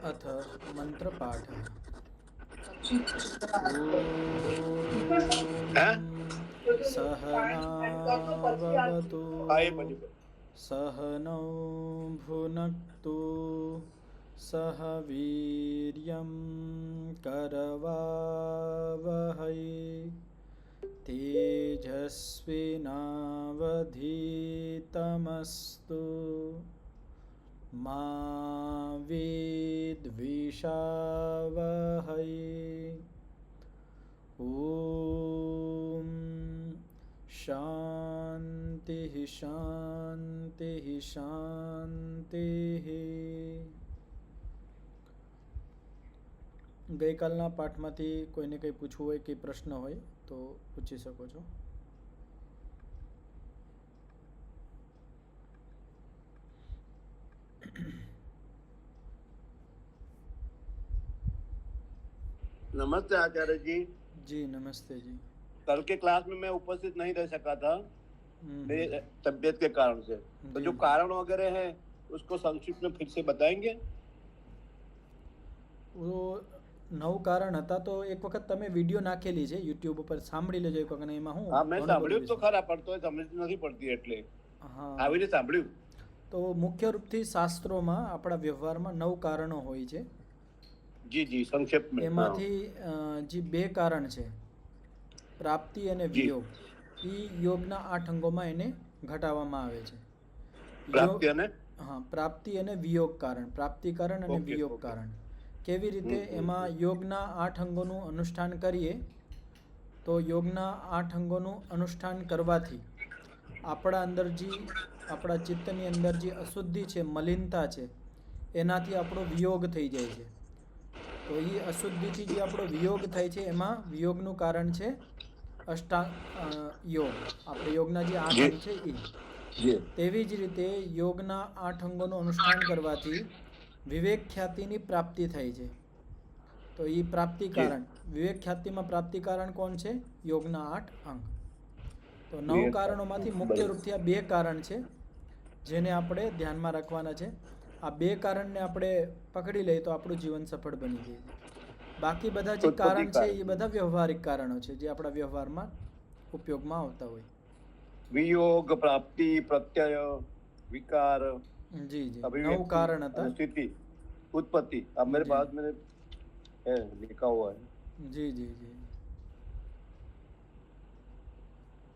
अथ मंत्रपाठः। हैं? ॐ सहनाववतु आइए पढ़िए। सहनौ भुनक्तु सह वीर्यं करवावहै तेजस्विनावधीतमस्तु मा विद्विषावहै। ॐ શાંતિઃ શાંતિઃ શાંતિઃ। ગઈકાલના પાઠમાંથી કોઈને કંઈ પૂછવું હોય કે પ્રશ્ન હોય તો પૂછી શકો છો। नमस्ते आचार्य जी। जी नमस्ते जी। कल के क्लास में मैं उपस्थित नहीं रह सका था मेरी तबीयत के कारण से, तो जो कारण वगैरह है उसको संक्षिप्त में फिर से बताएंगे। वो 9 કારણ હતા તો એક વખત તમે વિડિયો નાખેલી છે YouTube ઉપર, સાંભળી લેજો એક વખત। એમાં હું હા, મેં સાંભળ્યું તો ખરા, પણ તોય સમજ નથી પડતી એટલે હા આવીને સાંભળ્યું। તો મુખ્ય રૂપથી શાસ્ત્રોમાં આપણા વ્યવહારમાં 9 કારણો હોય છે। जी जी, संक्षेप में। એમાંથી જે 2 કારણ છે પ્રાપ્તિ અને વિયોગ, એ યોગના 8 અંગોમાં એને ઘટાડવામાં આવે છે। प्राप्ति અને હા, પ્રાપ્તિ અને વિયોગ કારણ, પ્રાપ્તિ કારણ અને વિયોગ કારણ કેવી રીતે? એમાં યોગના 8 અંગોનું અનુષ્ઠાન કરીએ તો યોગના 8 અંગોનું અનુષ્ઠાન કરવાથી આપણા અંદર જે આપણા ચિત્તની અંદર જે અશુદ્ધિ છે, મલિનતા છે, એનાથી આપણો વિયોગ થઈ જાય છે। તો એ અશુદ્ધિથી જે આપણો વિયોગ થાય છે એમાં વિયોગનું કારણ છે અષ્ટાંગ યોગ, આપણે યોગના જે 8 અંગ છે એ। તેવી જ રીતે યોગના 8 અંગોનું અનુષ્ઠાન કરવાથી વિવેક ખ્યાતિની પ્રાપ્તિ થાય છે। તો એ પ્રાપ્તિ કારણ, વિવેક ખ્યાતિમાં પ્રાપ્તિ કારણ કોણ છે? યોગના 8 અંગ। તો 9 કારણોમાંથી મુખ્ય રૂપથી આ 2 કારણ છે જેને આપણે ધ્યાનમાં રાખવાના છે। આ 2 કારણને આપણે પકડી લઈએ તો આપણું જીવન સફળ બની જાય છે। બાકી બધા જે કારણ છે એ બધા વ્યવહારિક કારણો છે જે આપણા વ્યવહારમાં ઉપયોગમાં આવતા હોય। વિયોગ, પ્રાપ્તિ, પ્રત્યય, विकार, जी जी, 9 कारण था। स्थिति, उत्पत्ति। अब मेरे पास में है, लिखा हुआ है। जी जी जी,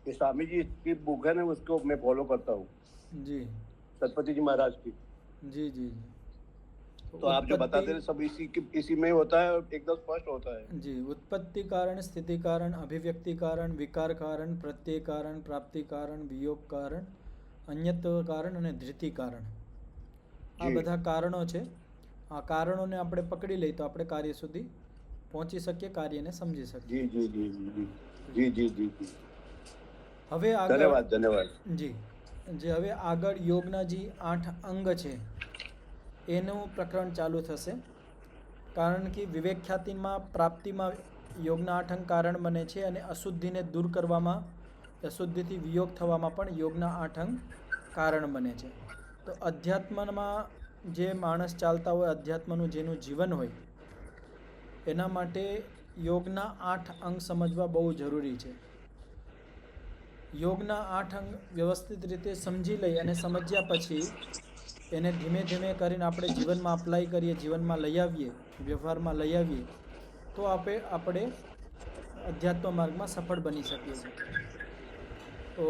ये स्वामी जी की बुक है ना, उसको मैं फॉलो करता हूँ जी, सतपति जी महाराज की। जी जी जी। तो आप जो बताते हैं सब इसी में होता है और एकदम स्पष्ट होता है। जी, उत्पत्ति कारण, स्थिति कारण, अभिव्यक्ति कारण, विकार कारण, प्रत्यय कारण, प्राप्ति कारण, वियोग कारण, अन्यत्व कारण અને ધૃતિ કારણ, આ બધા કારણો છે। આ કારણોને આપણે પકડી લઈએ તો આપણે કાર્ય સુધી પહોંચી શકીએ, કાર્યને સમજી શકીએ। જી જી જી જી જી જી જી। હવે આગળ ધન્યવાદ ધન્યવાદ જી જે હવે આગળ યોગના જે 8 અંગ છે એનું પ્રકરણ ચાલુ થશે। કારણ કે વિવેક ખ્યાતિમાં પ્રાપ્તિમાં યોગના 8 અંગ કારણ બને છે અને અશુદ્ધિને દૂર કરવામાં, અશુદ્ધિથી વિયોગ થવામાં પણ યોગના 8 અંગ કારણ બને છે। તો અધ્યાત્મમાં જે માણસ ચાલતા હોય, અધ્યાત્મનું જેનું જીવન હોય, એના માટે યોગના 8 અંગ સમજવા બહુ જરૂરી છે। યોગના 8 અંગ વ્યવસ્થિત રીતે સમજી લઈ અને સમજ્યા પછી એને ધીમે ધીમે કરીને આપણે જીવનમાં અપ્લાય કરીએ, જીવનમાં લઈ આવીએ, વ્યવહારમાં લઈ આવીએ તો આપણે અધ્યાત્મ માર્ગમાં સફળ બની શકીએ છીએ। તો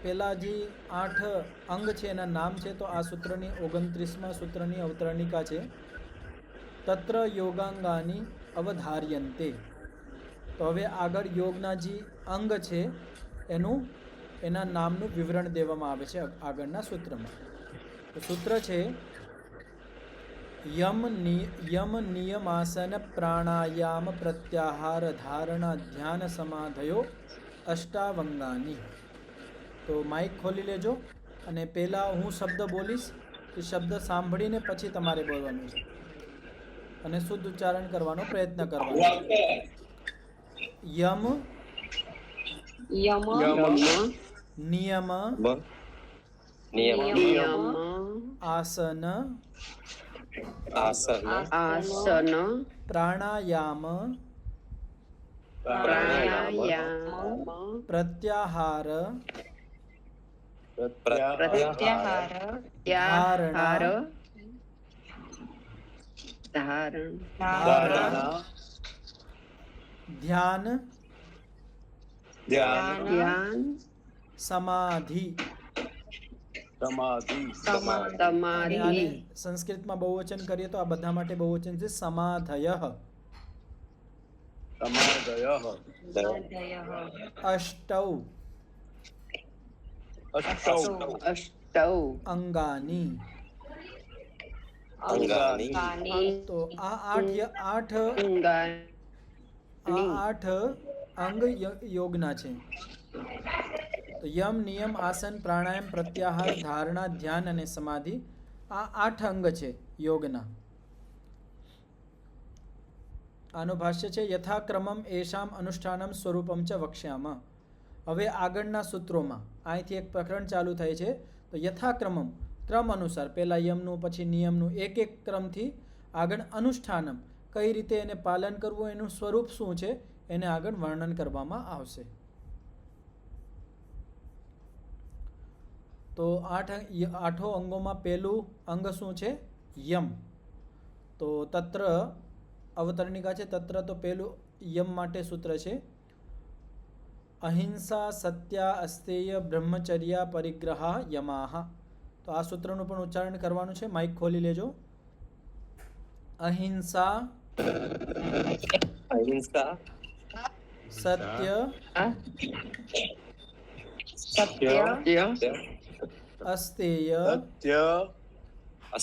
પહેલાં જે 8 અંગ છે એના નામ છે, તો આ સૂત્રની 29મા સૂત્રની અવતરણિકા છે, તત્ર યોગાંગાની અવધાર્યન્તે। તો હવે આગળ યોગના જે અંગ છે એના નામનું વિવરણ દેવામાં આવે છે આગળના સૂત્રમાં। તો સૂત્ર છે યમ નિયમાસન પ્રાણાયામ પ્રત્યાહાર ધારણા ધ્યાન સમાધયો અષ્ટાવંગાની। તો માઇક ખોલી લેજો અને પહેલાં હું શબ્દ બોલીશ, એ શબ્દ સાંભળીને પછી તમારે બોલવાનું છે અને શુદ્ધ ઉચ્ચારણ કરવાનો પ્રયત્ન કરવાનો છે। યમ નિયમ આસન આસન આસન પ્રાણાયામ પ્રાણાયામ પ્રત્યાહાર પ્રત્યાહાર ધારણ ધારણા ધ્યાન ધ્યાન સમાધિ. સમાધિ અને સમાધિ આને સંસ્કૃતમાં બહુવચન કરીએ તો આ બધા માટે બહુવચન છે સમાધયઃ. સમાધયઃ અષ્ટૌ અષ્ટૌ અષ્ટૌ અંગાની. અંગાની તો આ આઠ અંગ યોગના છે. તો યમ, નિયમ, આસન, પ્રાણાયામ, પ્રત્યાહાર, ધારણા, ધ્યાન અને સમાધિ આ 8 અંગ છે યોગના. આનું ભાષ્ય છે યથાક્રમમ એષામ અનુષ્ઠાનમ સ્વરૂપમ ચ વક્ષ્યામ. હવે આગળના સૂત્રોમાં અહીંથી એક પ્રકરણ ચાલુ થાય છે. તો યથાક્રમમ ક્રમ અનુસાર, પહેલા યમનું પછી નિયમનું, એક એક ક્રમથી આગળ અનુષ્ઠાનમ કઈ રીતે એને પાલન કરવું, એનું સ્વરૂપ શું છે એને આગળ વર્ણન કરવામાં આવશે. તો આઠો અંગોમાં પહેલું અંગ શું છે? યમ. તો તત્ર અવતરણિકા છે. તત્ર તો પહેલું યમ માટે સૂત્ર છે અહિંસા સત્યા અસ્તેય બ્રહ્મચર્યા પરિગ્રહા યમાહ. તો આ સૂત્રનું પણ ઉચ્ચારણ કરવાનું છે. માઇક ખોલી લેજો. અહિંસા સત્ય અસ્તેય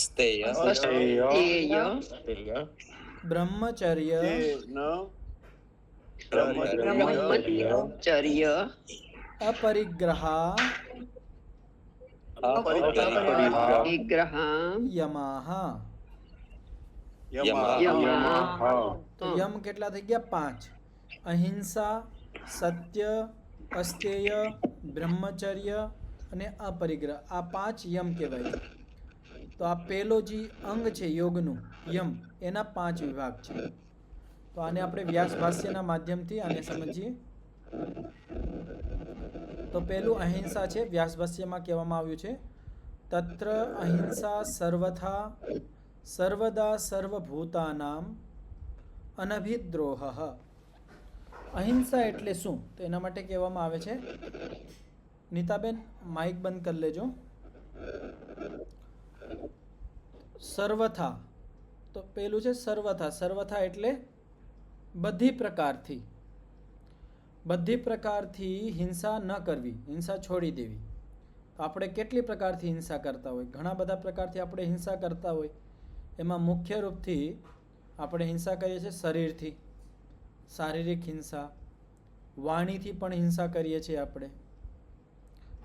સત્ય બ્રહ્મચર્ય બ્રહ્મચર્ય અપરિગ્રહા વિગ્રહા યમાહ. તો યમ કેટલા થઈ ગયા? 5. અહિંસા, સત્ય, અસ્તેય, બ્રહ્મચર્ય અને અપરિગ્રહ. આ 5 યમ કહેવાય. તો આ પહેલો જે અંગ છે યોગનું યમ, એના 5 વિભાગ છે. તો આને આપણે વ્યાસ ભાષ્યના માધ્યમથી આને સમજીએ. તો પહેલું અહિંસા છે. વ્યાસ ભાષ્યમાં કહેવામાં આવ્યું છે તત્ર અહિંસા સર્વથા સર્વદા સર્વભૂતાનામ અનભિદ્રોહ. અહિંસા એટલે શું? તો એના માટે કહેવામાં આવે છે, નીતાબેન માઇક બંધ કરી લેજો. સર્વથા, તો પેલું છે સર્વથા. સર્વથા એટલે બધી પ્રકારથી હિંસા ન કરવી, હિંસા છોડી દેવી. તો આપણે કેટલી પ્રકારથી હિંસા કરતા હોય? ઘણા બધા પ્રકારથી આપણે હિંસા કરતા હોય. એમાં મુખ્ય રૂપથી આપણે હિંસા કરીએ છીએ શરીરથી, શારીરિક હિંસા. વાણીથી પણ હિંસા કરીએ છીએ આપણે.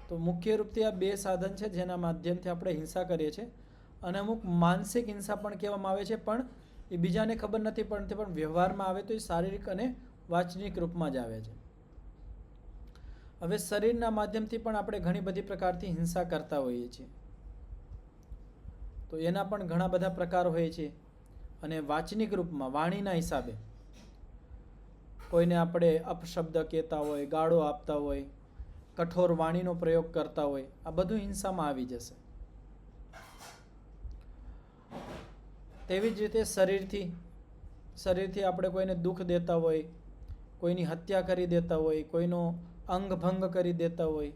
તો મુખ્ય રૂપથી આ 2 સાધન છે જેના માધ્યમથી આપણે હિંસા કરીએ છીએ. અને અમુક માનસિક હિંસા પણ કહેવામાં આવે છે, પણ એ બીજાને ખબર નથી પડતી, પણ વ્યવહારમાં આવે તો એ શારીરિક અને વાચનિક રૂપમાં જ આવે છે. હવે શરીરના માધ્યમથી પણ આપણે ઘણી બધી પ્રકારથી હિંસા કરતા હોઈએ છીએ. તો એના પણ ઘણા બધા પ્રકાર હોય છે. અને વાચનિક રૂપમાં વાણીના હિસાબે કોઈને આપણે અપશબ્દ કહેતા હોય, ગાળો આપતા હોય, કઠોર વાણીનો પ્રયોગ કરતા હોય, આ બધું હિંસામાં આવી જશે. તેવી જ રીતે શરીરથી આપણે કોઈને દુઃખ દેતા હોય, કોઈની હત્યા કરી દેતા હોય, કોઈનો અંગ ભંગ કરી દેતા હોય,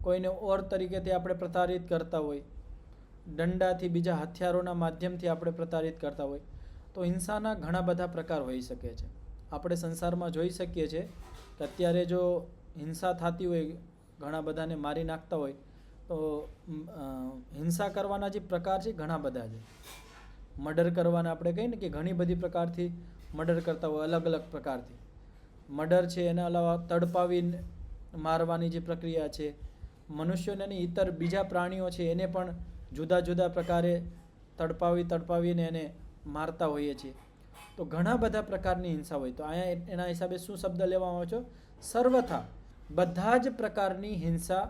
કોઈને ઓર તરીકેથી આપણે પ્રતાડિત કરતા હોય, દંડાથી, બીજા હથિયારોના માધ્યમથી આપણે પ્રતાડિત કરતા હોય. તો હિંસાના ઘણા બધા પ્રકાર હોઈ શકે છે. આપણે સંસારમાં જોઈ શકીએ છીએ કે અત્યારે જો હિંસા થતી હોય, ઘણા બધાને મારી નાખતા હોય, તો હિંસા કરવાના જે પ્રકાર છે ઘણા બધા છે. મર્ડર કરવાના આપણે કહીએ ને કે ઘણી બધી પ્રકારથી મર્ડર કરતા હોય, અલગ અલગ પ્રકારથી મર્ડર છે. એના અલાવા તડપાવી મારવાની જે પ્રક્રિયા છે, મનુષ્યોને ઇતર બીજા પ્રાણીઓ છે એને પણ જુદા જુદા પ્રકારે તડપાવીને એને મારતા હોઈએ છીએ. તો ઘણા બધા પ્રકારની હિંસા હોય. તો અહીંયા એના હિસાબે શું શબ્દ લેવામાં આવે છે? સર્વથા, બધા જ પ્રકારની હિંસા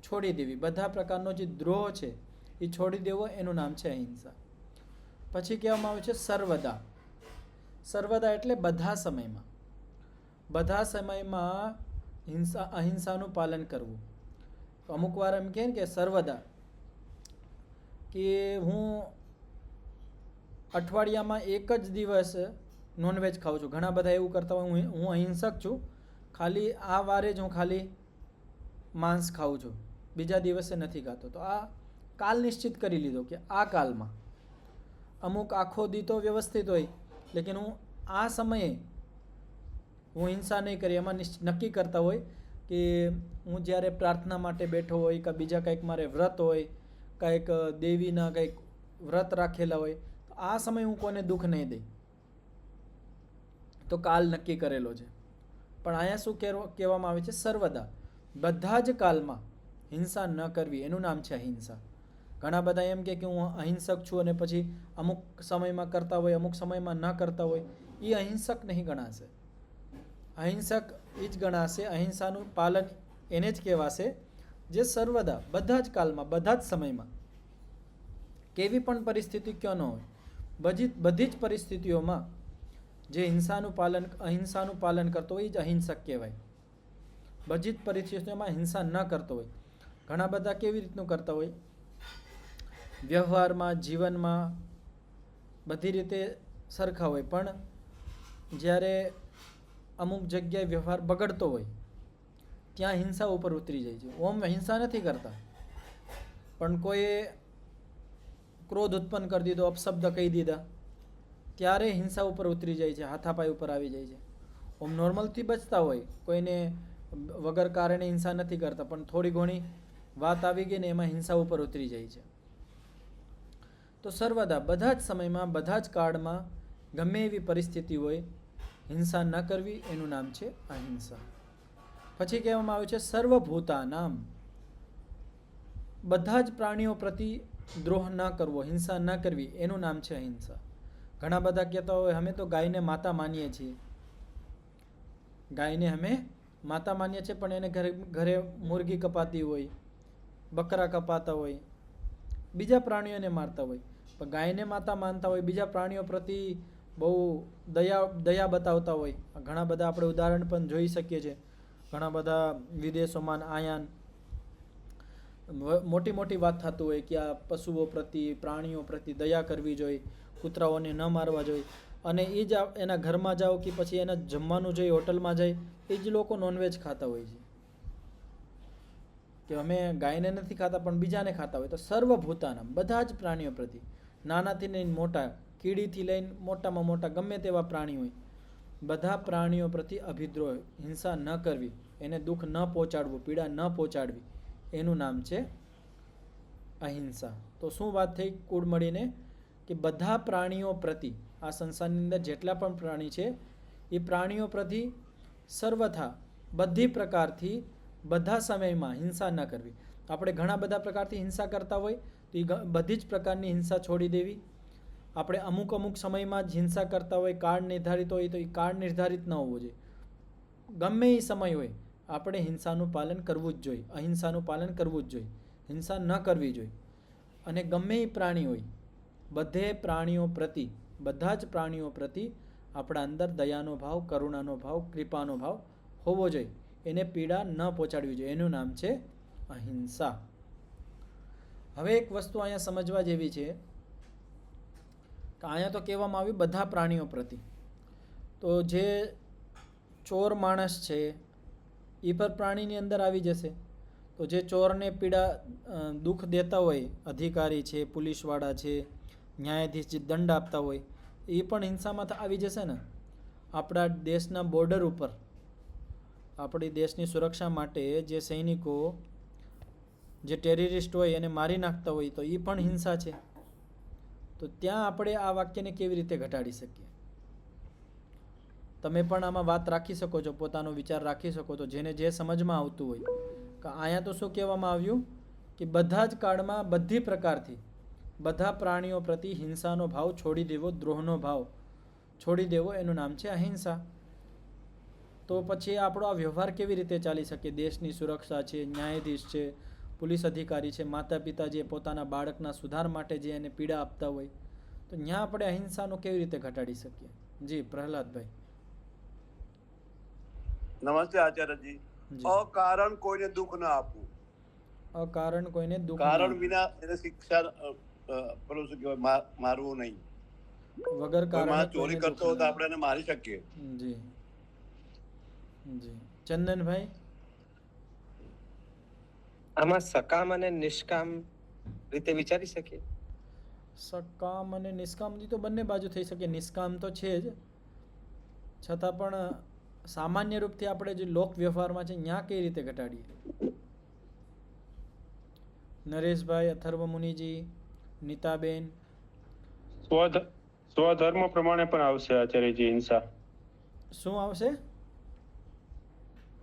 છોડી દેવી, બધા પ્રકારનો જે દ્રોહ છે એ છોડી દેવો, એનું નામ છે અહિંસા. પછી કહેવામાં આવે છે સર્વદા. સર્વદા એટલે બધા સમયમાં. બધા સમયમાં અહિંસાનું પાલન કરવું. અમુક વાર એમ કહે ને કે સર્વદા, કે હું અઠવાડિયામાં એક જ દિવસ નોનવેજ ખાઉં છું. ઘણા બધા એવું કરતા હોય, હું અહિંસક છું, ખાલી આ વારે જ હું ખાલી માંસ ખાઉં છું, બીજા દિવસે નથી ખાતો. તો આ કાલ નિશ્ચિત કરી લીધો કે આ કાલમાં અમુક આખો દી તો વ્યવસ્થિત હોય, લેકિન હું આ સમયે હું હિંસા નહીં કરી. એમાં નક્કી કરતા હોય કે હું જ્યારે પ્રાર્થના માટે બેઠો હોય કે બીજા કંઈક મારે વ્રત હોય, કંઈક દેવીના કંઈક વ્રત રાખેલા હોય, તો આ સમયે હું કોઈને દુઃખ નહીં દઈ. તો કાલ નક્કી કરેલો છે. પણ અહીંયા શું કહેવામાં આવે છે? સર્વદા, બધા જ કાલમાં હિંસા ન કરવી, એનું નામ છે અહિંસા. ઘણા બધા એમ કે હું અહિંસક છું અને પછી અમુક સમયમાં કરતા હોય, અમુક સમયમાં ન કરતા હોય, એ અહિંસક નહીં ગણાશે. અહિંસક એ જ ગણાશે, અહિંસાનું પાલન એને જ કહેવાશે જે સર્વદા, બધા જ કાલમાં, બધા જ સમયમાં, કેવી પણ પરિસ્થિતિ ક્યાં ન હોય, બધી જ પરિસ્થિતિઓમાં જે અહિંસાનું પાલન કરતો હોય એ જ અહિંસક કહેવાય. બધી જ પરિસ્થિતિઓમાં હિંસા ન કરતો હોય. ઘણા બધા કેવી રીતનું કરતા હોય, વ્યવહારમાં, જીવનમાં બધી રીતે સરખા હોય, પણ જ્યારે અમુક જગ્યાએ વ્યવહાર બગડતો હોય ત્યાં હિંસા ઉપર ઉતરી જાય છે. ઓમ હિંસા નથી કરતા, પણ કોઈએ ક્રોધ ઉત્પન્ન કરી દીધો, અપશબ્દ કહી દીધા, ત્યારે હિંસા ઉપર ઉતરી જાય છે, હાથાપાઈ ઉપર આવી જાય છે. ઓમ નોર્મલથી બચતા હોય, કોઈને વગર કારણે હિંસા નથી કરતા, પણ થોડી ઘણી વાત આવી ગઈ ને એમાં હિંસા ઉપર ઉતરી જાય છે. તો સર્વદા, બધા જ સમયમાં, બધા જ કાળમાં, ગમે એવી પરિસ્થિતિ હોય, હિંસા ન કરવી, એનું નામ છે અહિંસા. પછી કહેવામાં આવ્યું છે સર્વભૂતાનામ, બધા જ પ્રાણીઓ પ્રતિ દ્રોહ ન કરવો, હિંસા ન કરવી, એનું નામ છે અહિંસા. ઘણા બધા કહેતા હોય અમે તો ગાયને માતા માનીએ છીએ, ગાયને અમે માતા માનીએ છીએ, પણ એને ઘરે મુરગી કપાતી હોય, બકરા કપાતા હોય, બીજા પ્રાણીઓને મારતા હોય, પણ ગાયને માતા માનતા હોય, બીજા પ્રાણીઓ પ્રતિ બહુ દયા બતાવતા હોય. ઘણા બધા આપણે ઉદાહરણ પણ જોઈ શકીએ છીએ. ઘણા બધા વિદેશોમાં આયાન મોટી મોટી વાત થતું હોય કે આ પશુઓ પ્રતિ, પ્રાણીઓ પ્રતિ દયા કરવી જોઈએ, કૂતરાઓને ન મારવા જોઈએ. અને એ જ એના ઘરમાં જાઓ કે પછી એના જમવાનું જોઈએ, હોટલમાં જાય, એ જ લોકો નોનવેજ ખાતા હોય છે. કે અમે ગાયને નથી ખાતા પણ બીજાને ખાતા હોય. તો સર્વભૂતાના, બધા જ પ્રાણીઓ પ્રતિ, નાનાથી લઈને મોટા, કીડીથી લઈને મોટામાં મોટા ગમે તેવા પ્રાણી હોય, બધા પ્રાણીઓ પ્રતિ અભિદ્રોહ, હિંસા ન કરવી, એને દુઃખ ન પહોંચાડવું, પીડા ન પહોંચાડવી, એનું નામ છે અહિંસા. તો શું વાત થઈ કુળ મળીને? કે બધા પ્રાણીઓ પ્રતિ, આ સંસારની અંદર જેટલા પણ પ્રાણી છે એ પ્રાણીઓ પ્રતિ સર્વથા, બધી પ્રકારથી, બધા સમયમાં હિંસા ન કરવી. આપણે ઘણા બધા પ્રકારથી હિંસા કરતા હોય તો એ બધી જ પ્રકારની હિંસા છોડી દેવી. આપણે અમુક સમયમાં જ હિંસા કરતા હોય, કાળ નિર્ધારિત હોય તો એ કાળ નિર્ધારિત ન હોવો જોઈએ. ગમે એ સમય હોય આપણે હિંસાનું પાલન કરવું જ જોઈએ, અહિંસાનું પાલન કરવું જ જોઈએ, હિંસા ન કરવી જોઈએ. અને ગમે એ પ્રાણી હોય, બધે પ્રાણીઓ પ્રતિ, બધા જ પ્રાણીઓ પ્રતિ આપણા અંદર દયાનો ભાવ, કરુણાનો ભાવ, કૃપાનો ભાવ હોવો જોઈએ. એને પીડા ન પહોંચાડવી જોઈએ, એનું નામ છે અહિંસા. હવે એક વસ્તુ અહીંયા સમજવા જેવી છે કે અહીંયા તો કહેવામાં આવ્યું બધા પ્રાણીઓ પ્રતિ. તો જે ચોર માણસ છે એ પર પ્રાણીની અંદર આવી જશે. તો જે ચોરને પીડા, દુઃખ દેતા હોય, અધિકારી છે, પોલીસવાળા છે, ન્યાયાધીશ જે દંડ આપતા હોય, એ પણ હિંસામાં આવી જશે ને. આપણા દેશના બોર્ડર ઉપર, આપણી દેશની સુરક્ષા માટે જે સૈનિકો, જે ટેરરિસ્ટ હોય એને મારી નાખતા હોય, તો એ પણ હિંસા છે. તો ત્યાં આપણે આ વાક્યને કેવી રીતે ઘટાડી શકીએ? તમે પણ આમાં વાત રાખી શકો છો, પોતાનો વિચાર રાખી શકો છો, જેને જે સમજમાં આવતું હોય. કે અહીંયા તો શું કહેવામાં આવ્યું કે બધા જ કાળમાં, બધી પ્રકારથી, બધા પ્રાણીઓ પ્રતિ હિંસાનો ભાવ છોડી દેવો, દ્રોહનો ભાવ છોડી દેવો, એનું નામ છે અહિંસા. તો પછી આપણો આ વ્યવહાર કેવી રીતે ચાલી શકે? દેશની સુરક્ષા છે, ન્યાયાધીશ છે, પોલીસ અધિકારી છે, માતા પિતા જે પોતાના બાળકના સુધાર માટે જે એને પીડા આપતા હોય, તો ત્યાં આપણે અહિંસાનો કેવી રીતે ઘટાડી શકીએ? જી પ્રહલાદભાઈ. નમસ્તે આચાર્યજી. જી. અકારણ કોઈને દુઃખ ન આપવું, અકારણ કોઈને દુઃખ ન કારણ આપવું. વિના એને શિક્ષા પેલું શું કહેવાય, મારવું નહીં. વગર કોઈ કારણે માણસ ચોરી કોઈને કરતો દુઃખ હોય ન તો આપણે એને મારી શકીએ. જી જી. ચંદનભાઈ. આમાં સકામ અને નિષ્કામ રીતે વિચારી શકીએ. સકામ અને નિષ્કામથી તો બંને બાજુ થઈ શકે. નિષ્કામ તો છે જ, છતાં પણ સામાન્ય રૂપથી આપણે જે લોક વ્યવહારમાં છે ત્યાં કઈ રીતે ઘટાડીએ? નરેશભાઈ, અથર્વ મુનિજી, નીતાબેન. સ્વધર્મ પ્રમાણે પણ આવશે આચાર્યજી હિંસા. શું આવશે?